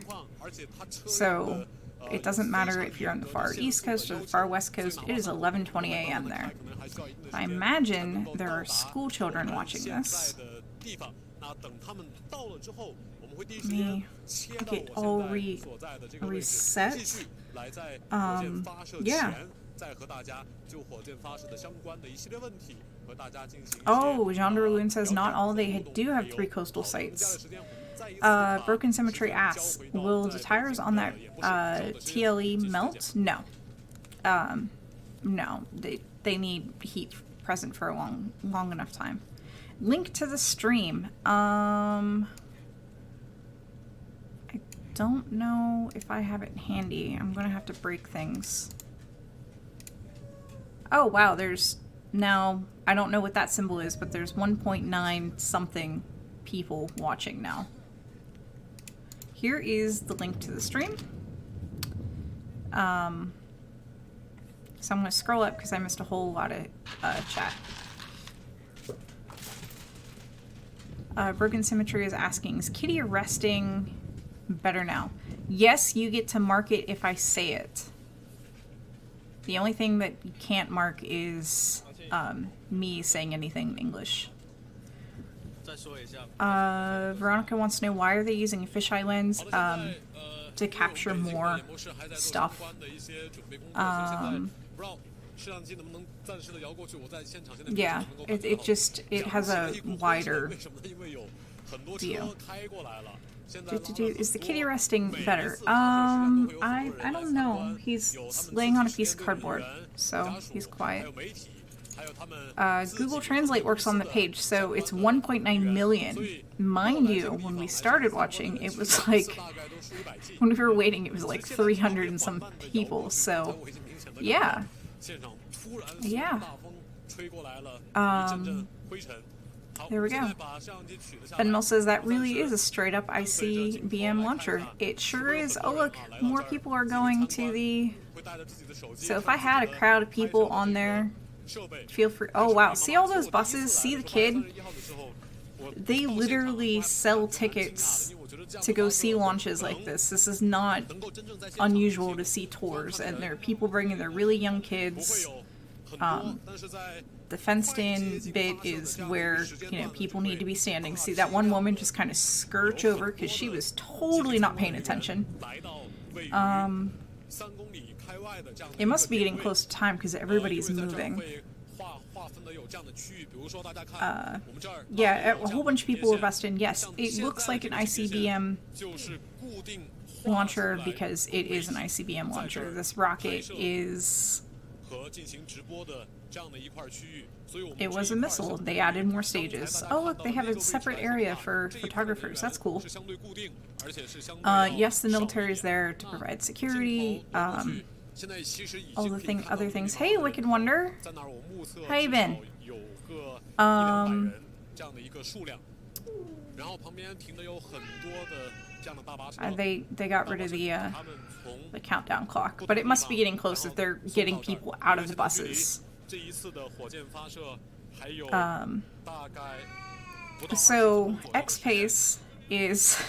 So it doesn't matter if you're on the far east coast or the far west coast, it is 11:20 a.m. there. I imagine there are school children watching this. Let me get all reset. Yeah. Oh, Jean Derlune says not all they do have 3 coastal sites. Broken Symmetry asks, will the tires on that TLE melt? No. No, they need heat present for a long enough time. Link to the stream. I don't know if I have it handy. I'm gonna have to break things. Oh wow, there's now, I don't know what that symbol is, but there's 1.9 something people watching now. Here is the link to the stream. So I'm going to scroll up because I missed a whole lot of chat. Broken Symmetry is asking, is Kitty resting better now? Yes, you get to mark it if I say it. The only thing that you can't mark is me saying anything in English. Veronica wants to know, why are they using a fisheye lens to capture more stuff? Yeah, it has a wider view. Is the kitty resting better? I don't know. He's laying on a piece of cardboard, so he's quiet. Google Translate works on the page, so it's 1.9 million. Mind you, when we started watching, it was like, when we were waiting, it was like 300 and some people, so, yeah. Yeah. There we go. Benmel says that really is a straight up ICBM launcher. It sure is. Oh look, more people are going to the... So if I had a crowd of people on there, feel free... Oh wow, see all those buses? See the kid? They literally sell tickets to go see launches like this. This is not unusual to see tours, and there are people bringing their really young kids. The fenced-in bit is where, you know, people need to be standing. See, that one woman just kind of scurch over because she was totally not paying attention. It must be getting close to time because everybody's moving. Yeah, a whole bunch of people were busted in. Yes, it looks like an ICBM launcher because it is an ICBM launcher. This rocket is It was a missile. They added more stages. Oh, look, they have a separate area for photographers. That's cool. Yes, the military is there to provide security. All the other things. Hey, Wicked Wonder. How you been? They got rid of the countdown clock, but it must be getting close if they're getting people out of the buses. So X-Pace is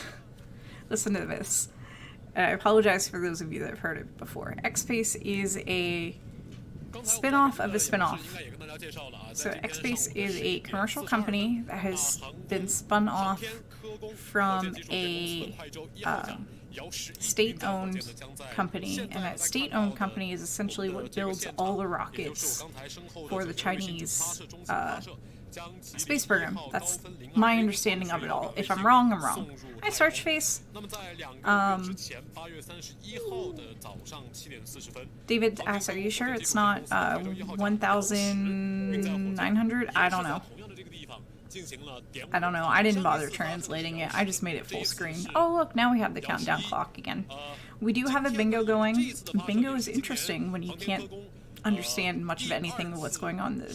listen to this. I apologize for those of you that have heard it before. X-Pace is a spin-off of a spin-off. So X-Pace is a commercial company that has been spun off from a state-owned company, and that state-owned company is essentially what builds all the rockets for the Chinese space program. That's my understanding of it all. If I'm wrong, I'm wrong. Hi, Searchface. David asks, are you sure it's not 1,900? I don't know. I didn't bother translating it. I just made it full screen. Oh, look, now we have the countdown clock again. We do have a bingo going. Bingo is interesting when you can't understand much of anything of what's going on the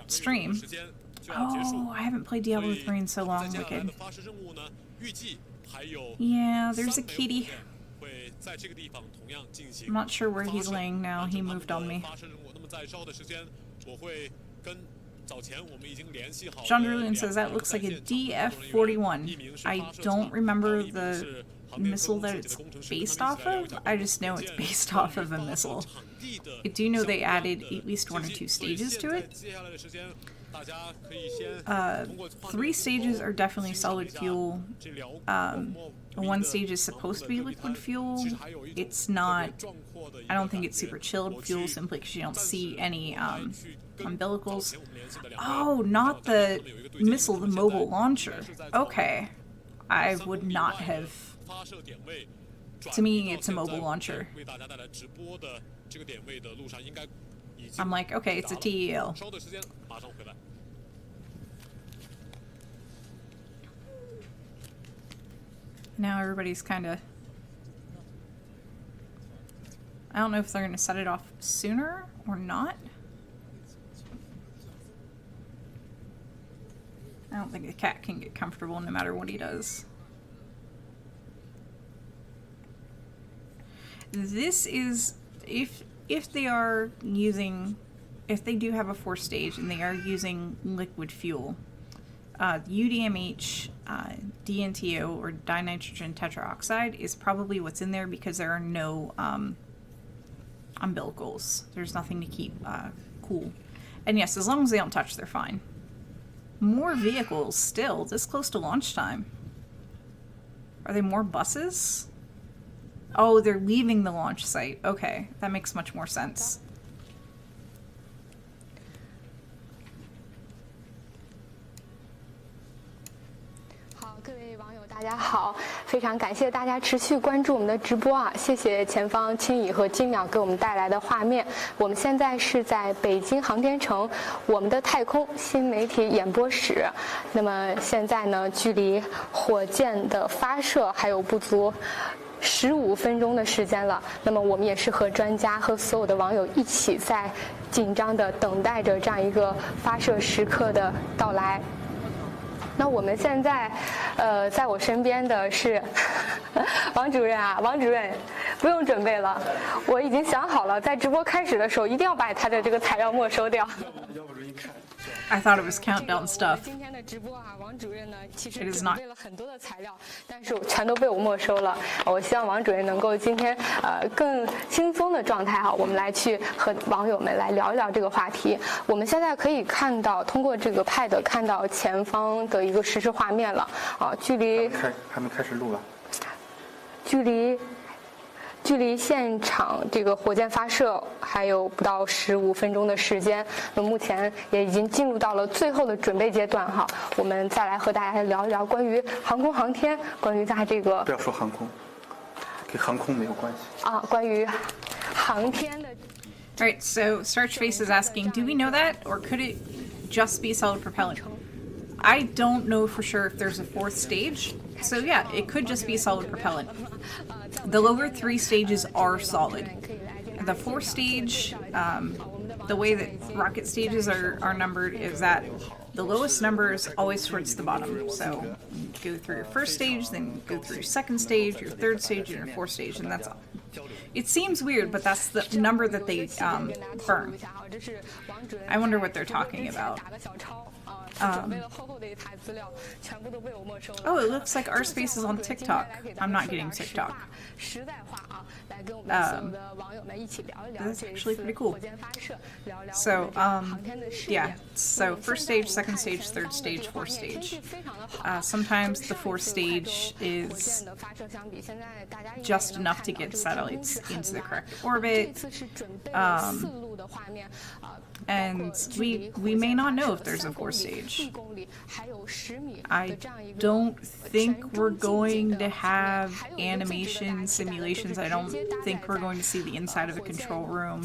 stream. Oh, I haven't played Diablo 3 in so long, Wicked. Yeah, there's a kitty. I'm not sure where he's laying now. He moved on me. John Drulian says that looks like a DF-41. I don't remember the missile that it's based off of. I just know it's based off of a missile. I do know they added at least 1 or 2 stages to it. 3 stages are definitely solid fuel. 1 stage is supposed to be liquid fuel. It's not. I don't think it's super chilled fuel simply because you don't see any umbilicals. Oh, not the missile, the mobile launcher. Okay. I would not have. To me, it's a mobile launcher. I'm like, okay, it's a TEL. Now everybody's kind of... I don't know if they're going to set it off sooner or not. I don't think the cat can get comfortable no matter what he does. This is... If they are using... If they do have a 4th stage and they are using liquid fuel, UDMH, DNTO, or dinitrogen tetraoxide is probably what's in there because there are no umbilicals. There's nothing to keep cool. And yes, as long as they don't touch, they're fine. More vehicles still, this close to launch time. Are they more buses? Oh, they're leaving the launch site. Okay, that makes much more sense.大家好，非常感谢大家持续关注我们的直播啊！谢谢前方青雨和金淼给我们带来的画面。我们现在是在北京航天城我们的太空新媒体演播室。那么现在呢，距离火箭的发射还有不足15分钟的时间了。那么我们也是和专家和所有的网友一起在紧张地等待着这样一个发射时刻的到来。那我们现在，在我身边的是王主任啊，王主任，不用准备了，我已经想好了，在直播开始的时候一定要把他的这个材料没收掉。I thought it was countdown stuff. 今天的直播啊，王主任呢其实准备了很多的材料，但是全都被我没收了。我希望王主任能够今天更轻松的状态哈，我们来去和网友们来聊一聊这个话题。我们现在可以看到，通过这个 Pad 看到前方的一个实时画面了啊，距离还没开始录了，距离现场这个火箭发射还有不到15分钟的时间，那目前也已经进入到了最后的准备阶段哈。我们再来和大家聊一聊关于航空航天，关于它这个不要说航空，跟航空没有关系啊，关于航天的。 Alright, so Starchface is asking, do we know that, or could it just be solid propellant? I don't know for sure if there's a fourth stage, so yeah, it could just be solid propellant. The lower 3 stages are solid. The fourth stage, the way that rocket stages are numbered is that the lowest number is always towards the bottom. So you go through your first stage, then go through your second stage, your third stage, and your fourth stage, and that's all. It seems weird, but that's the number that they burn. I wonder what they're talking about. Oh, it looks like our space is on TikTok. I'm not getting TikTok. That's actually pretty cool. So, yeah. So, first stage, second stage, third stage, fourth stage. Sometimes the fourth stage is just enough to get satellites into the correct orbit. And we may not know if there's a fourth stage. I don't think we're going to have animation simulations. I don't think we're going to see the inside of a control room.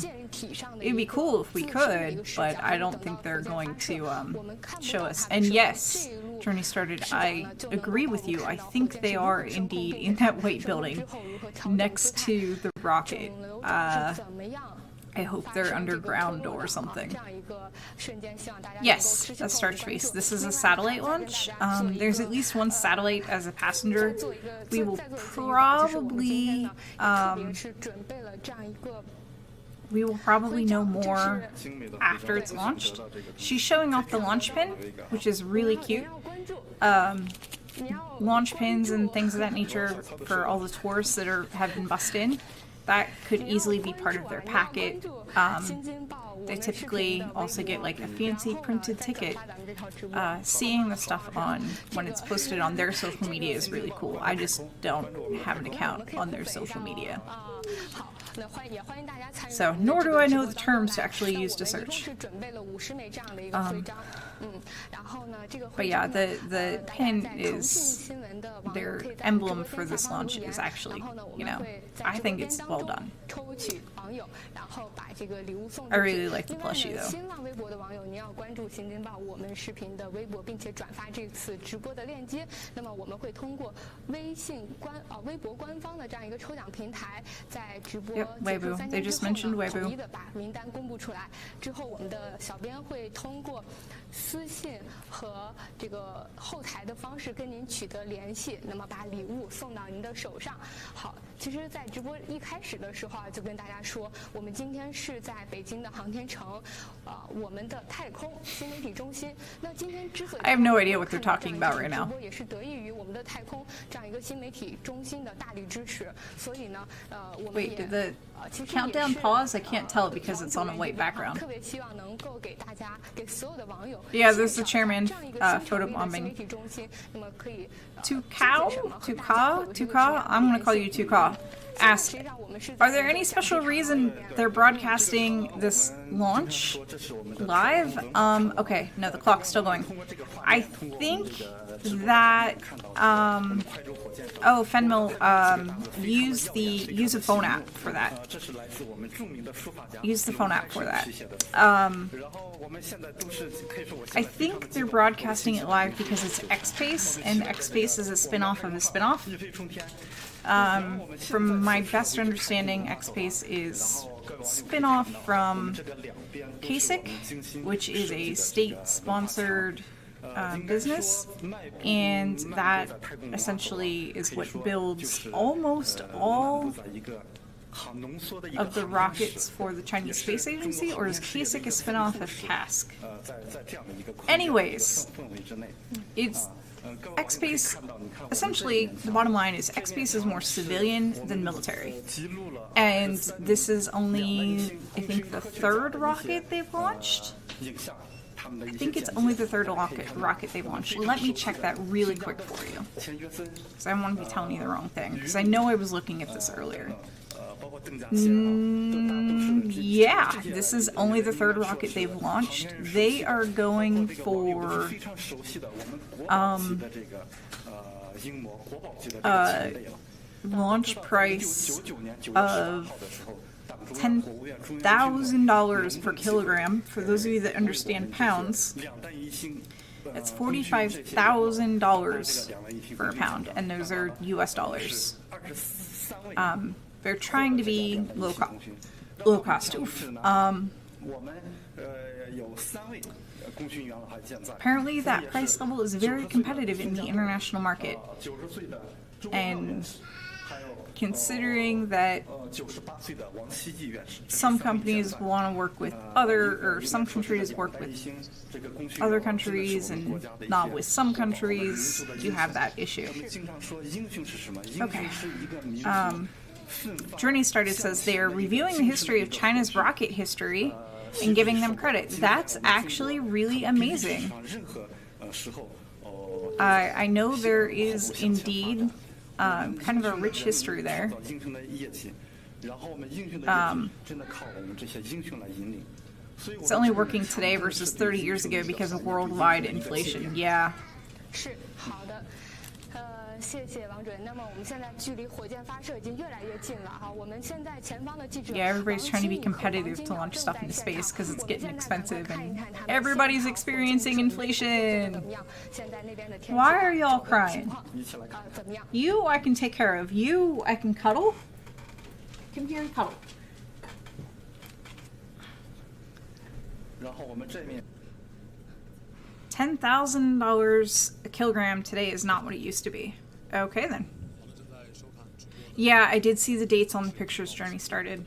It'd be cool if we could, but I don't think they're going to show us. And yes, Journey Started, I agree with you. I think they are indeed in that white building next to the rocket. I hope they're underground or something. Yes, that's Starchface. This is a satellite launch. There's at least one satellite as a passenger. We will probably know more after it's launched. She's showing off the launch pin, which is really cute. Launch pins and things of that nature for all the tourists that have been bussed in. That could easily be part of their packet. They typically also get like a fancy printed ticket. Seeing the stuff when it's posted on their social media is really cool. I just don't have an account on their social media. So, nor do I know the terms to actually use to search. But yeah, the pin is their emblem for this launch is actually, I think it's well done. I really like the plushie though. Yep, Weibo. They just mentioned Weibo. 私信和这个后台的方式跟您取得联系，那么把礼物送到您的手上。好，其实，在直播一开始的时候就跟大家说，我们今天是在北京的航天城，我们的太空新媒体中心。那今天之所以 I have no idea what they're talking about right now. 也是得益于我们的太空这样一个新媒体中心的大力支持，所以呢，我们也 Wait, did the countdown pause? I can't tell because it's on a white background. 特别希望能够给大家，给所有的网友。 Yeah, there's the chairman photobombing. Tuka? I'm gonna call you Tuka. Ask, are there any special reason they're broadcasting this launch live? Okay, no, the clock's still going. I think that, Fenmil, use a phone app for that. Use the phone app for that. I think they're broadcasting it live because it's XSpace, and XSpace is a spin-off of a spin-off. From my best understanding, XSpace is spin-off from CASIC, which is a state-sponsored business, and that essentially is what builds almost all of the rockets for the Chinese Space Agency, or is CASIC a spin-off of CASC? Anyways, it's XSpace, essentially, the bottom line is XSpace is more civilian than military. And this is only, I think, the third rocket they've launched? I think it's only the third rocket they've launched. Let me check that really quick for you, because I don't want to be telling you the wrong thing, because I know I was looking at this earlier. Yeah, this is only the third rocket they've launched. They are going for launch price of $10,000 per kilogram. For those of you that understand pounds, that's $45,000 for a pound, and those are US dollars. They're trying to be low cost. Oof. Apparently that price level is very competitive in the international market. And considering that some companies want to work with some countries work with other countries and not with some countries, you have that issue. Okay. Journey Started says they are reviewing the history of China's rocket history and giving them credit. That's actually really amazing. I know there is indeed kind of a rich history there. It's only working today versus 30 years ago because of worldwide inflation. Yeah. 谢谢王主任。那么我们现在距离火箭发射已经越来越近了哈。我们现在前方的记者 Yeah, everybody's trying to be competitive to launch stuff into space because it's getting expensive and everybody's experiencing inflation. Why are y'all crying? You I can take care of. You I can cuddle. Come here and cuddle. 然后我们这面。 $10,000 a kilogram today is not what it used to be. Okay then. Yeah, I did see the dates on the pictures Journey Started.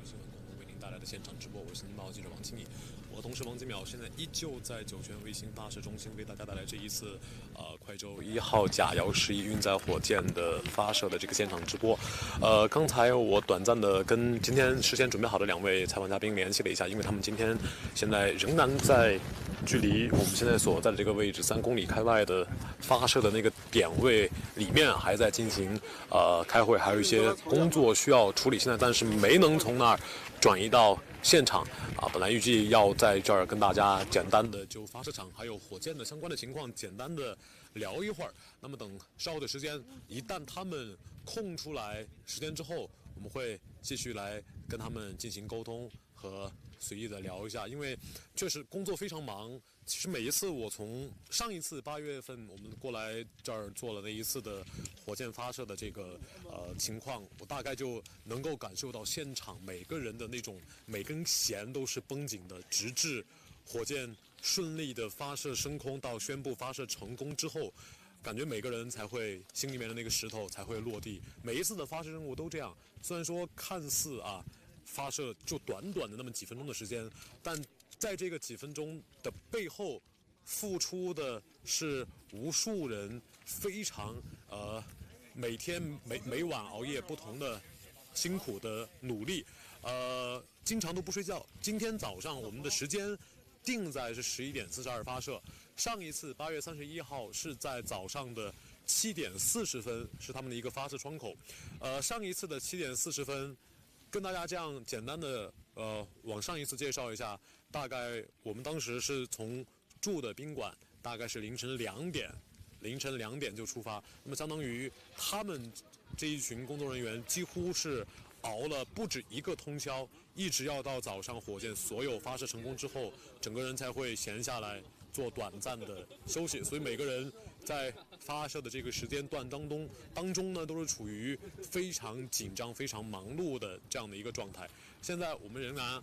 同时，王金淼现在依旧在酒泉卫星发射中心为大家带来这一次快舟1号甲遥11运载火箭的发射的这个现场直播。刚才我短暂的跟今天事先准备好的2位采访嘉宾联系了一下，因为他们今天现在仍然在距离我们现在所在的这个位置3公里开外的发射的那个点位里面还在进行开会，还有一些工作需要处理，现在暂时没能从那儿转移到现场本来预计要在这儿跟大家简单的就发射场还有火箭的相关的情况简单的聊一会儿。那么等稍后的时间，一旦他们空出来时间之后，我们会继续来跟他们进行沟通和随意的聊一下，因为确实工作非常忙。其实每一次我从上一次8月份我们过来这儿做了那一次的火箭发射的这个情况，我大概就能够感受到现场每个人的那种每根弦都是绷紧的，直至火箭顺利的发射升空到宣布发射成功之后，感觉每个人才会心里面的那个石头才会落地。每一次的发射任务都这样，虽然说看似发射就短短的那么几分钟的时间，但在这个几分钟的背后，付出的是无数人非常每天每晚熬夜不同的辛苦的努力，经常都不睡觉。今天早上我们的时间定在是11点42发射，上一次8月31号是在早上的7点40分是他们的一个发射窗口，上一次的7点40分。跟大家这样简单的往上一次介绍一下，大概我们当时是从住的宾馆，大概是凌晨2点就出发，那么相当于他们这一群工作人员几乎是熬了不止一个通宵，一直要到早上火箭所有发射成功之后，整个人才会闲下来做短暂的休息，所以每个人在发射的这个时间段当中呢，都是处于非常紧张、非常忙碌的这样的一个状态。现在我们仍然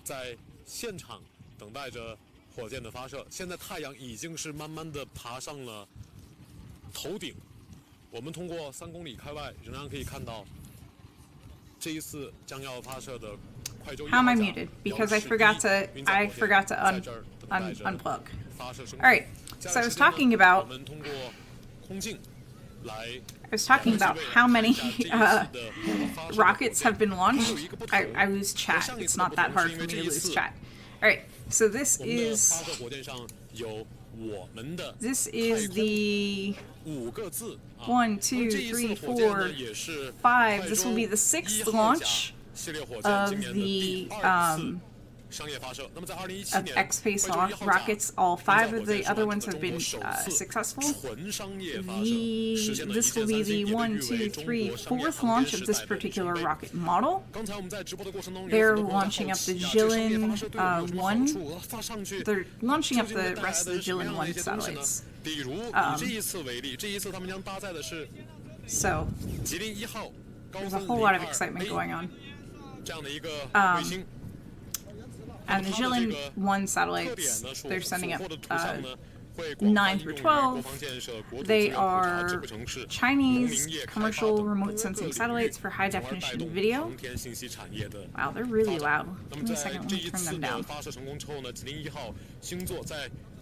在现场等待着火箭的发射。现在太阳已经是慢慢的爬上了头顶，我们通过3公里开外，仍然可以看到这一次将要发射的快舟1号甲。How am I muted? Because I forgot to unplug. All right. So I was talking about how many rockets have been launched. I lose chat. It's not that hard for me to lose chat. All right. So this is the 1, 2, 3, 4, 5. This will be the 6th launch of the of X-Space rockets. All 5 of the other ones have been successful. This will be the 1, 2, 3, 4th launch of this particular rocket model. They're launching up the Jilin 1. They're launching up the rest of the Jilin 1 satellites. So there's a whole lot of excitement going on. And the Jilin 1 satellites, they're sending up 9 through 12. They are Chinese commercial remote sensing satellites for high definition video. Wow, they're really loud. Give me a second, let me turn them down.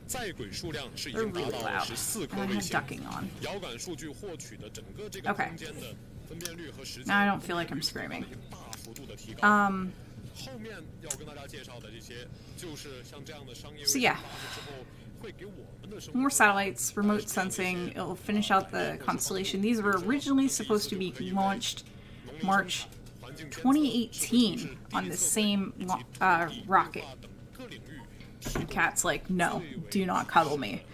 They're really loud. And I have ducking on. Okay. Now I don't feel like I'm screaming. So yeah. More satellites, remote sensing. It'll finish out the constellation. These were originally supposed to be launched March 2018 on the same rocket. And Cat's like, no, do not cuddle me.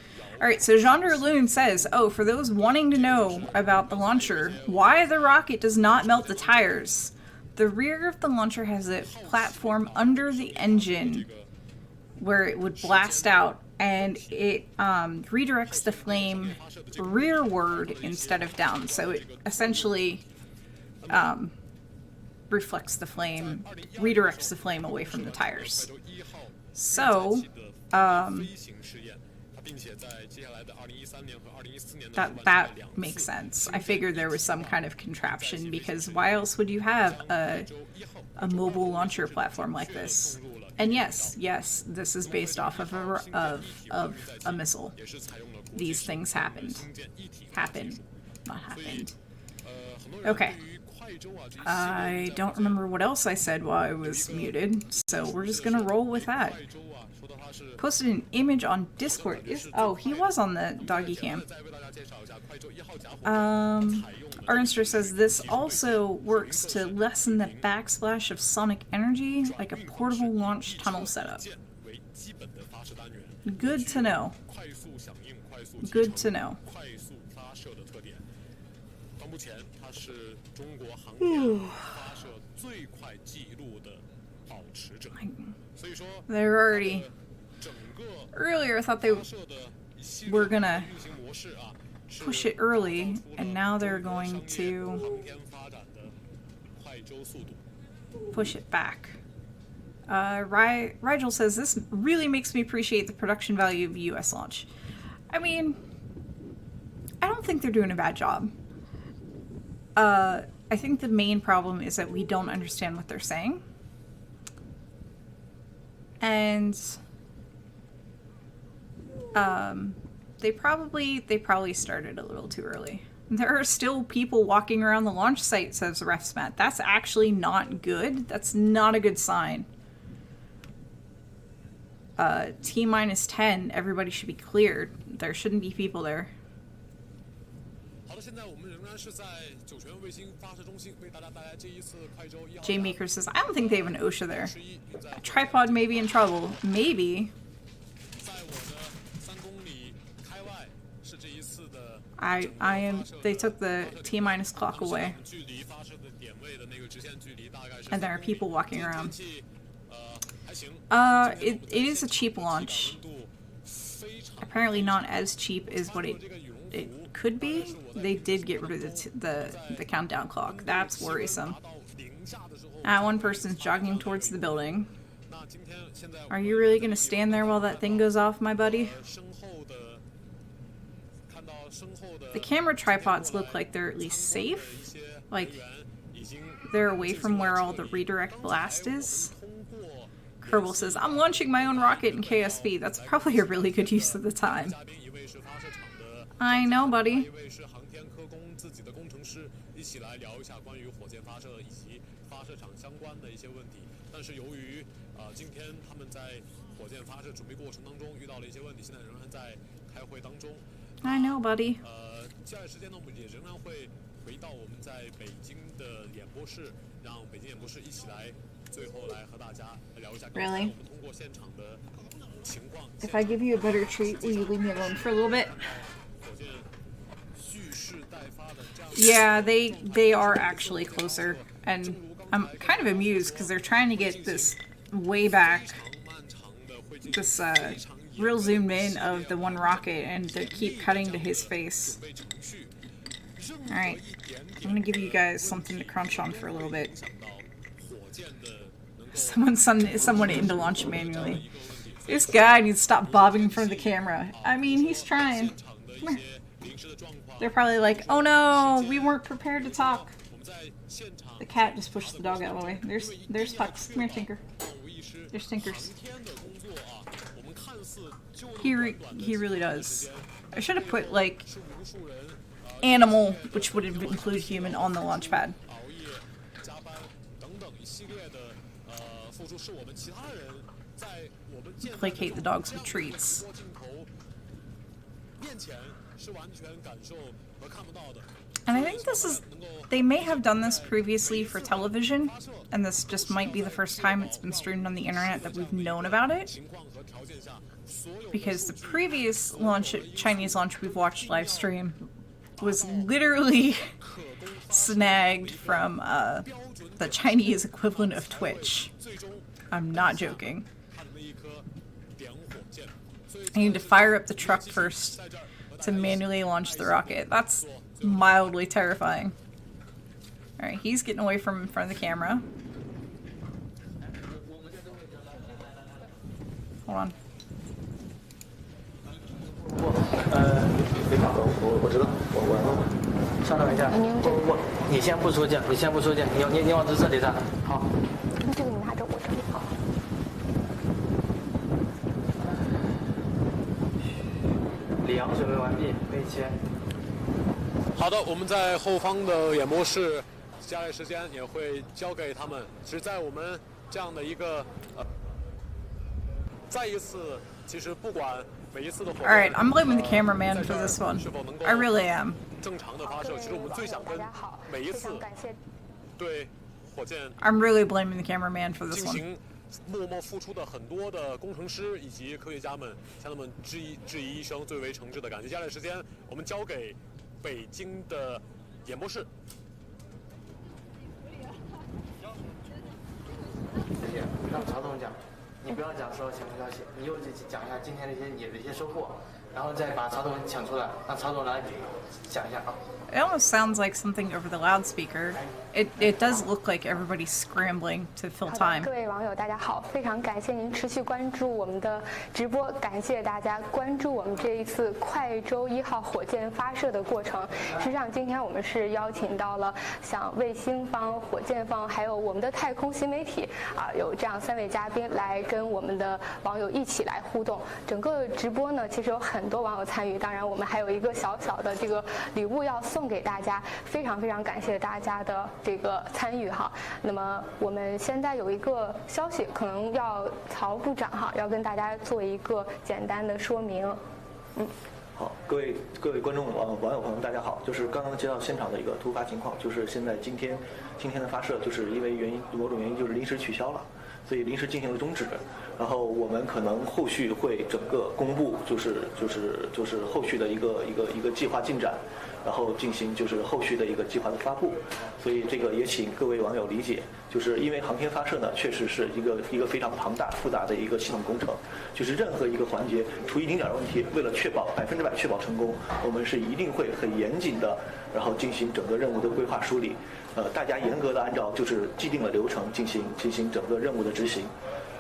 Alright, so Jean Loon says, oh, for those wanting to know about the launcher, why the rocket does not melt the tires. The rear of the launcher has a platform under the engine where it would blast out, and it redirects the flame rearward instead of down. So it essentially reflects the flame, redirects the flame away from the tires. So, that makes sense. I figured there was some kind of contraption, because why else would you have a mobile launcher platform like this? And yes, this is based off of a missile. These things happened. Not happened. Okay. I don't remember what else I said while I was muted, so we're just gonna roll with that. Posted an image on Discord. Oh, he was on the doggy cam. Arnster says this also works to lessen the backsplash of sonic energy, like a portable launch tunnel setup. Good to know. Good to know. They're already... Earlier I thought they were gonna push it early, and now they're going to push it back. Rigel says, this really makes me appreciate the production value of the US launch. I mean, I don't think they're doing a bad job. I think the main problem is that we don't understand what they're saying. And they probably started a little too early. There are still people walking around the launch site, says RefSmat. That's actually not good. That's not a good sign. T-minus 10, everybody should be cleared. There shouldn't be people there. Jay Meeker says, I don't think they have an OSHA there. A tripod may be in trouble. Maybe. They took the T-minus clock away. And there are people walking around. It is a cheap launch. Apparently not as cheap as what it could be. They did get rid of the countdown clock. That's worrisome. One person's jogging towards the building. Are you really gonna stand there while that thing goes off, my buddy? The camera tripods look like they're at least safe. Like, they're away from where all the redirect blast is. Kerbal says, I'm launching my own rocket in KSP. That's probably a really good use of the time. I know, buddy. I know, buddy. Really? If I give you a better treat, will you leave me alone for a little bit? Yeah, they are actually closer, and I'm kind of amused because they're trying to get this way back, this real zoomed in of the one rocket, and they keep cutting to his face. Alright, I'm gonna give you guys something to crunch on for a little bit. Someone into launch manually. This guy needs to stop bobbing in front of the camera. I mean, he's trying. Come here. They're probably like, oh no, we weren't prepared to talk. The cat just pushed the dog out of the way. There's Pucks. Come here, Tinker. There's Tinkers. He really does. I should have put, like, animal, which would include human, on the launch pad. Placate the dogs with treats. And I think they may have done this previously for television, and this just might be the first time it's been streamed on the internet that we've known about it. Because the previous Chinese launch we've watched live stream was literally snagged from the Chinese equivalent of Twitch. I'm not joking. I need to fire up the truck first to manually launch the rocket. That's mildly terrifying. Alright, he's getting away from in front of the camera. Hold on. 我知道，我稍等一下，你先不出镜，你往这里站，好。这个你拿着，我这里好。李阳准备完毕，可以切。好的，我们在后方的演播室，接下来时间也会交给他们。其实，在我们这样的一个再一次，其实不管。 Alright, I'm blaming the cameraman for this one. I really am. I'm really blaming the cameraman for this one. 默默付出的很多的工程师以及科学家们，向他们致以一声最为诚挚的感谢。接下来时间，我们交给北京的演播室。谢谢，让曹总讲。 你不要讲所有前方消息，你就讲一下今天的你的一些收获，然后再把曹总抢出来，让曹总来讲一下啊。It almost sounds like something over the loudspeaker. It does look like everybody's scrambling to fill time. 各位网友，大家好，非常感谢您持续关注我们的直播，感谢大家关注我们这一次快舟1号火箭发射的过程。实际上，今天我们是邀请到了像卫星方、火箭方，还有我们的太空新媒体有这样3位嘉宾来跟我们的网友一起来互动。整个直播呢，其实有很多网友参与，当然我们还有一个小小的这个礼物要送给大家，非常感谢大家的这个参与哈。那么我们现在有一个消息，可能要曹部长要跟大家做一个简单的说明。好，各位观众网友朋友，大家好。就是刚刚接到现场的一个突发情况，就是现在今天的发射，就是因为某种原因就是临时取消了，所以临时进行了终止。然后我们可能后续会整个公布，就是后续的一个计划进展。 然后进行就是后续的一个计划的发布，所以这个也请各位网友理解，就是因为航天发射呢，确实是一个非常庞大复杂的一个系统工程，就是任何一个环节出一丁点儿问题，为了确保100%确保成功，我们是一定会很严谨的，然后进行整个任务的规划梳理，大家严格的按照就是既定的流程进行整个任务的执行。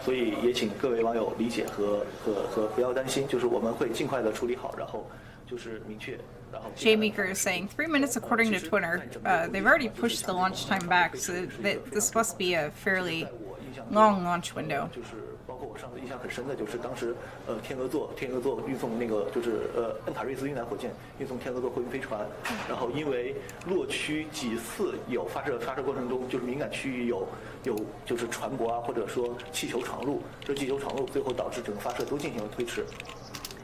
所以也请各位网友理解和不要担心，就是我们会尽快的处理好，然后就是明确。Jay Meeker is saying 3 minutes according to Twitter. They've already pushed the launch time back, so this must be a fairly long launch window. 就是包括我上次印象很深的就是当时天鹅座运送那个就是恩塔瑞斯运载火箭运送天鹅座货运飞船，然后因为落区几次有发射过程中就是敏感区域有就是船舶啊或者说气球闯入，这气球闯入最后导致整个发射都进行了推迟。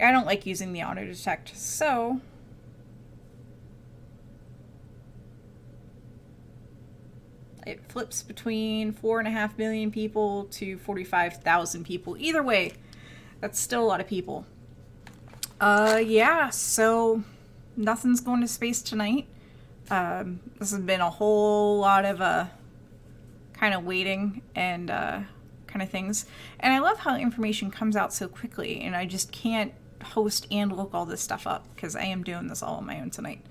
I don't like using the auto detect, so it flips between 4.5 million people to 45,000 people. Either way, that's still a lot of people. Yeah, so nothing's going to space tonight. This has been a whole lot of kind of waiting and kind of things. And I love how information comes out so quickly, and I just can't host and look all this stuff up because I am doing this all on my own tonight.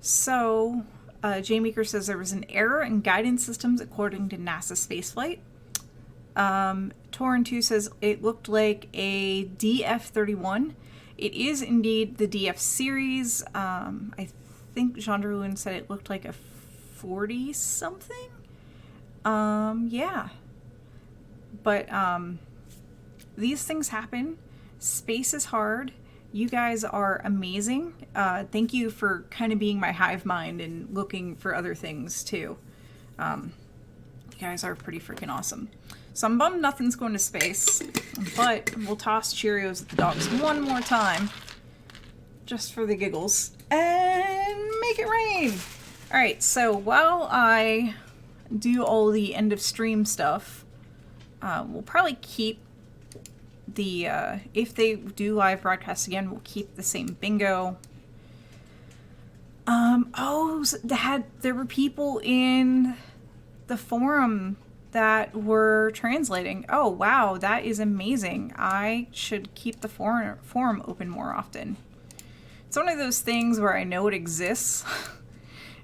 So, J-Maker says there was an error in guidance systems according to NASA spaceflight. Torin2 says it looked like a DF-31. It is indeed the DF series. I think Jean Derlune said it looked like a 40-something. Yeah. But these things happen. Space is hard. You guys are amazing. Thank you for kind of being my hive mind and looking for other things too. You guys are pretty freaking awesome. So I'm bummed nothing's going to space, but we'll toss Cheerios at the dogs one more time, just for the giggles, and make it rain. All right, so while I do all the end of stream stuff, we'll probably keep the, if they do live broadcast again, we'll keep the same bingo. Oh, there were people in the forum that were translating. Oh, wow, that is amazing. I should keep the forum open more often. It's one of those things where I know it exists,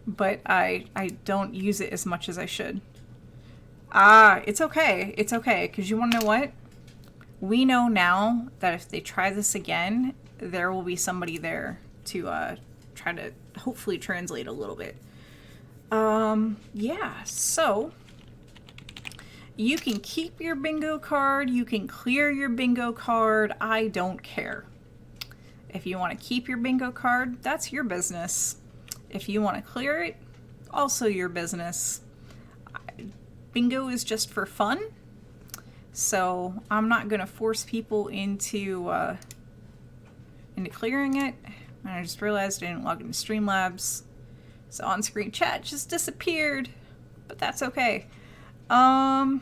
but I don't use it as much as I should. It's okay. It's okay, because you want to know what? We know now that if they try this again, there will be somebody there to try to hopefully translate a little bit. Yeah, so you can keep your bingo card, you can clear your bingo card, I don't care. If you want to keep your bingo card, that's your business. If you want to clear it, also your business. Bingo is just for fun, so I'm not going to force people into clearing it. And I just realized I didn't log into Streamlabs, so on-screen chat just disappeared, but that's okay. That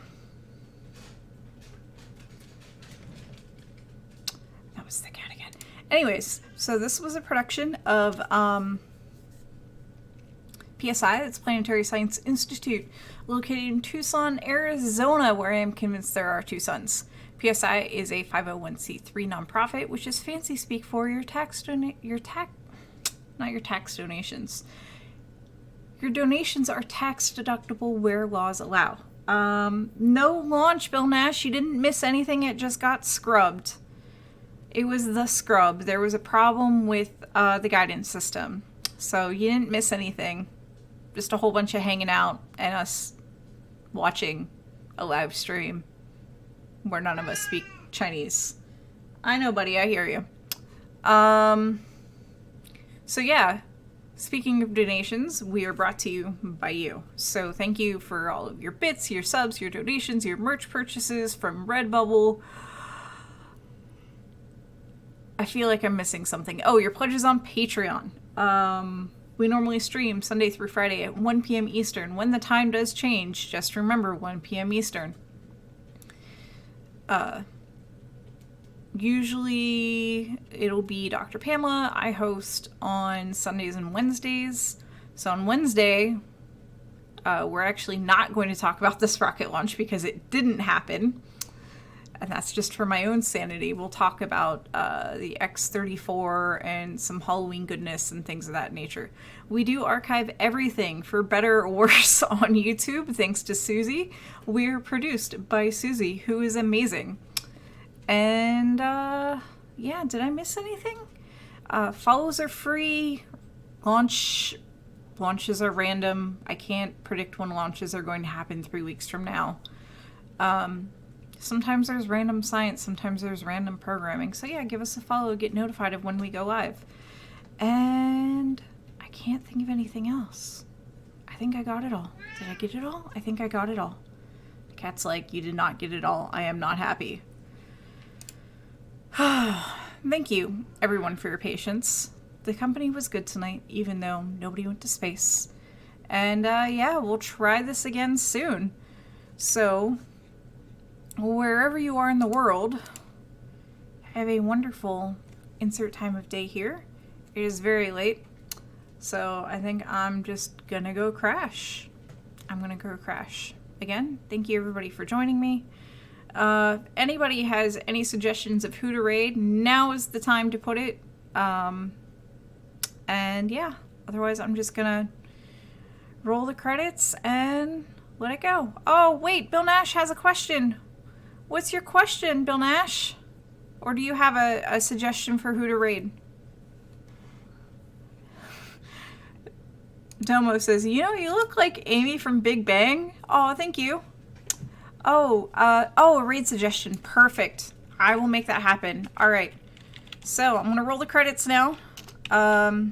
was the cat again. Anyways, so this was a production of PSI, that's Planetary Science Institute, located in Tucson, Arizona, where I am convinced there are two suns. PSI is a 501c3 nonprofit, which is fancy speak for your donations. Your donations are tax deductible where laws allow. No launch, Bill Nash. You didn't miss anything. It just got scrubbed. It was the scrub. There was a problem with the guidance system. So you didn't miss anything. Just a whole bunch of hanging out and us watching a live stream where none of us speak Chinese. I know, buddy. I hear you. So yeah. Speaking of donations, we are brought to you by you. So thank you for all of your bits, your subs, your donations, your merch purchases from Redbubble. I feel like I'm missing something. Oh, your pledges on Patreon. We normally stream Sunday through Friday at 1 p.m. Eastern. When the time does change, just remember 1 p.m. Eastern. Usually it'll be Dr. Pamela. I host on Sundays and Wednesdays. So on Wednesday, we're actually not going to talk about this rocket launch because it didn't happen. And that's just for my own sanity. We'll talk about the X-34 and some Halloween goodness and things of that nature. We do archive everything, for better or worse, on YouTube, thanks to Susie. We're produced by Susie, who is amazing. And, yeah, did I miss anything? Follows are free. Launches are random. I can't predict when launches are going to happen 3 weeks from now. Sometimes there's random science, sometimes there's random programming. So yeah, give us a follow, get notified of when we go live. And I can't think of anything else. I think I got it all. Did I get it all? I think I got it all. Cat's like, you did not get it all. I am not happy. Thank you, everyone, for your patience. The company was good tonight, even though nobody went to space. And yeah, we'll try this again soon. So, wherever you are in the world, have a wonderful insert time of day here. It is very late, so I think I'm just gonna go crash. I'm gonna go crash. Again, thank you everybody for joining me. Anybody has any suggestions of who to raid, now is the time to put it. And yeah, otherwise I'm just gonna roll the credits and let it go. Oh wait, Bill Nash has a question. What's your question, Bill Nash? Or do you have a suggestion for who to raid? Domo says, you know, you look like Amy from Big Bang. Oh, thank you. Oh, a raid suggestion. Perfect. I will make that happen. All right. So I'm gonna roll the credits now. I'm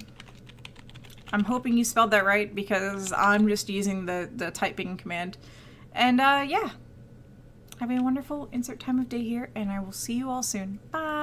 hoping you spelled that right because I'm just using the typing command. And yeah. Have a wonderful insert time of day here, and I will see you all soon. Bye.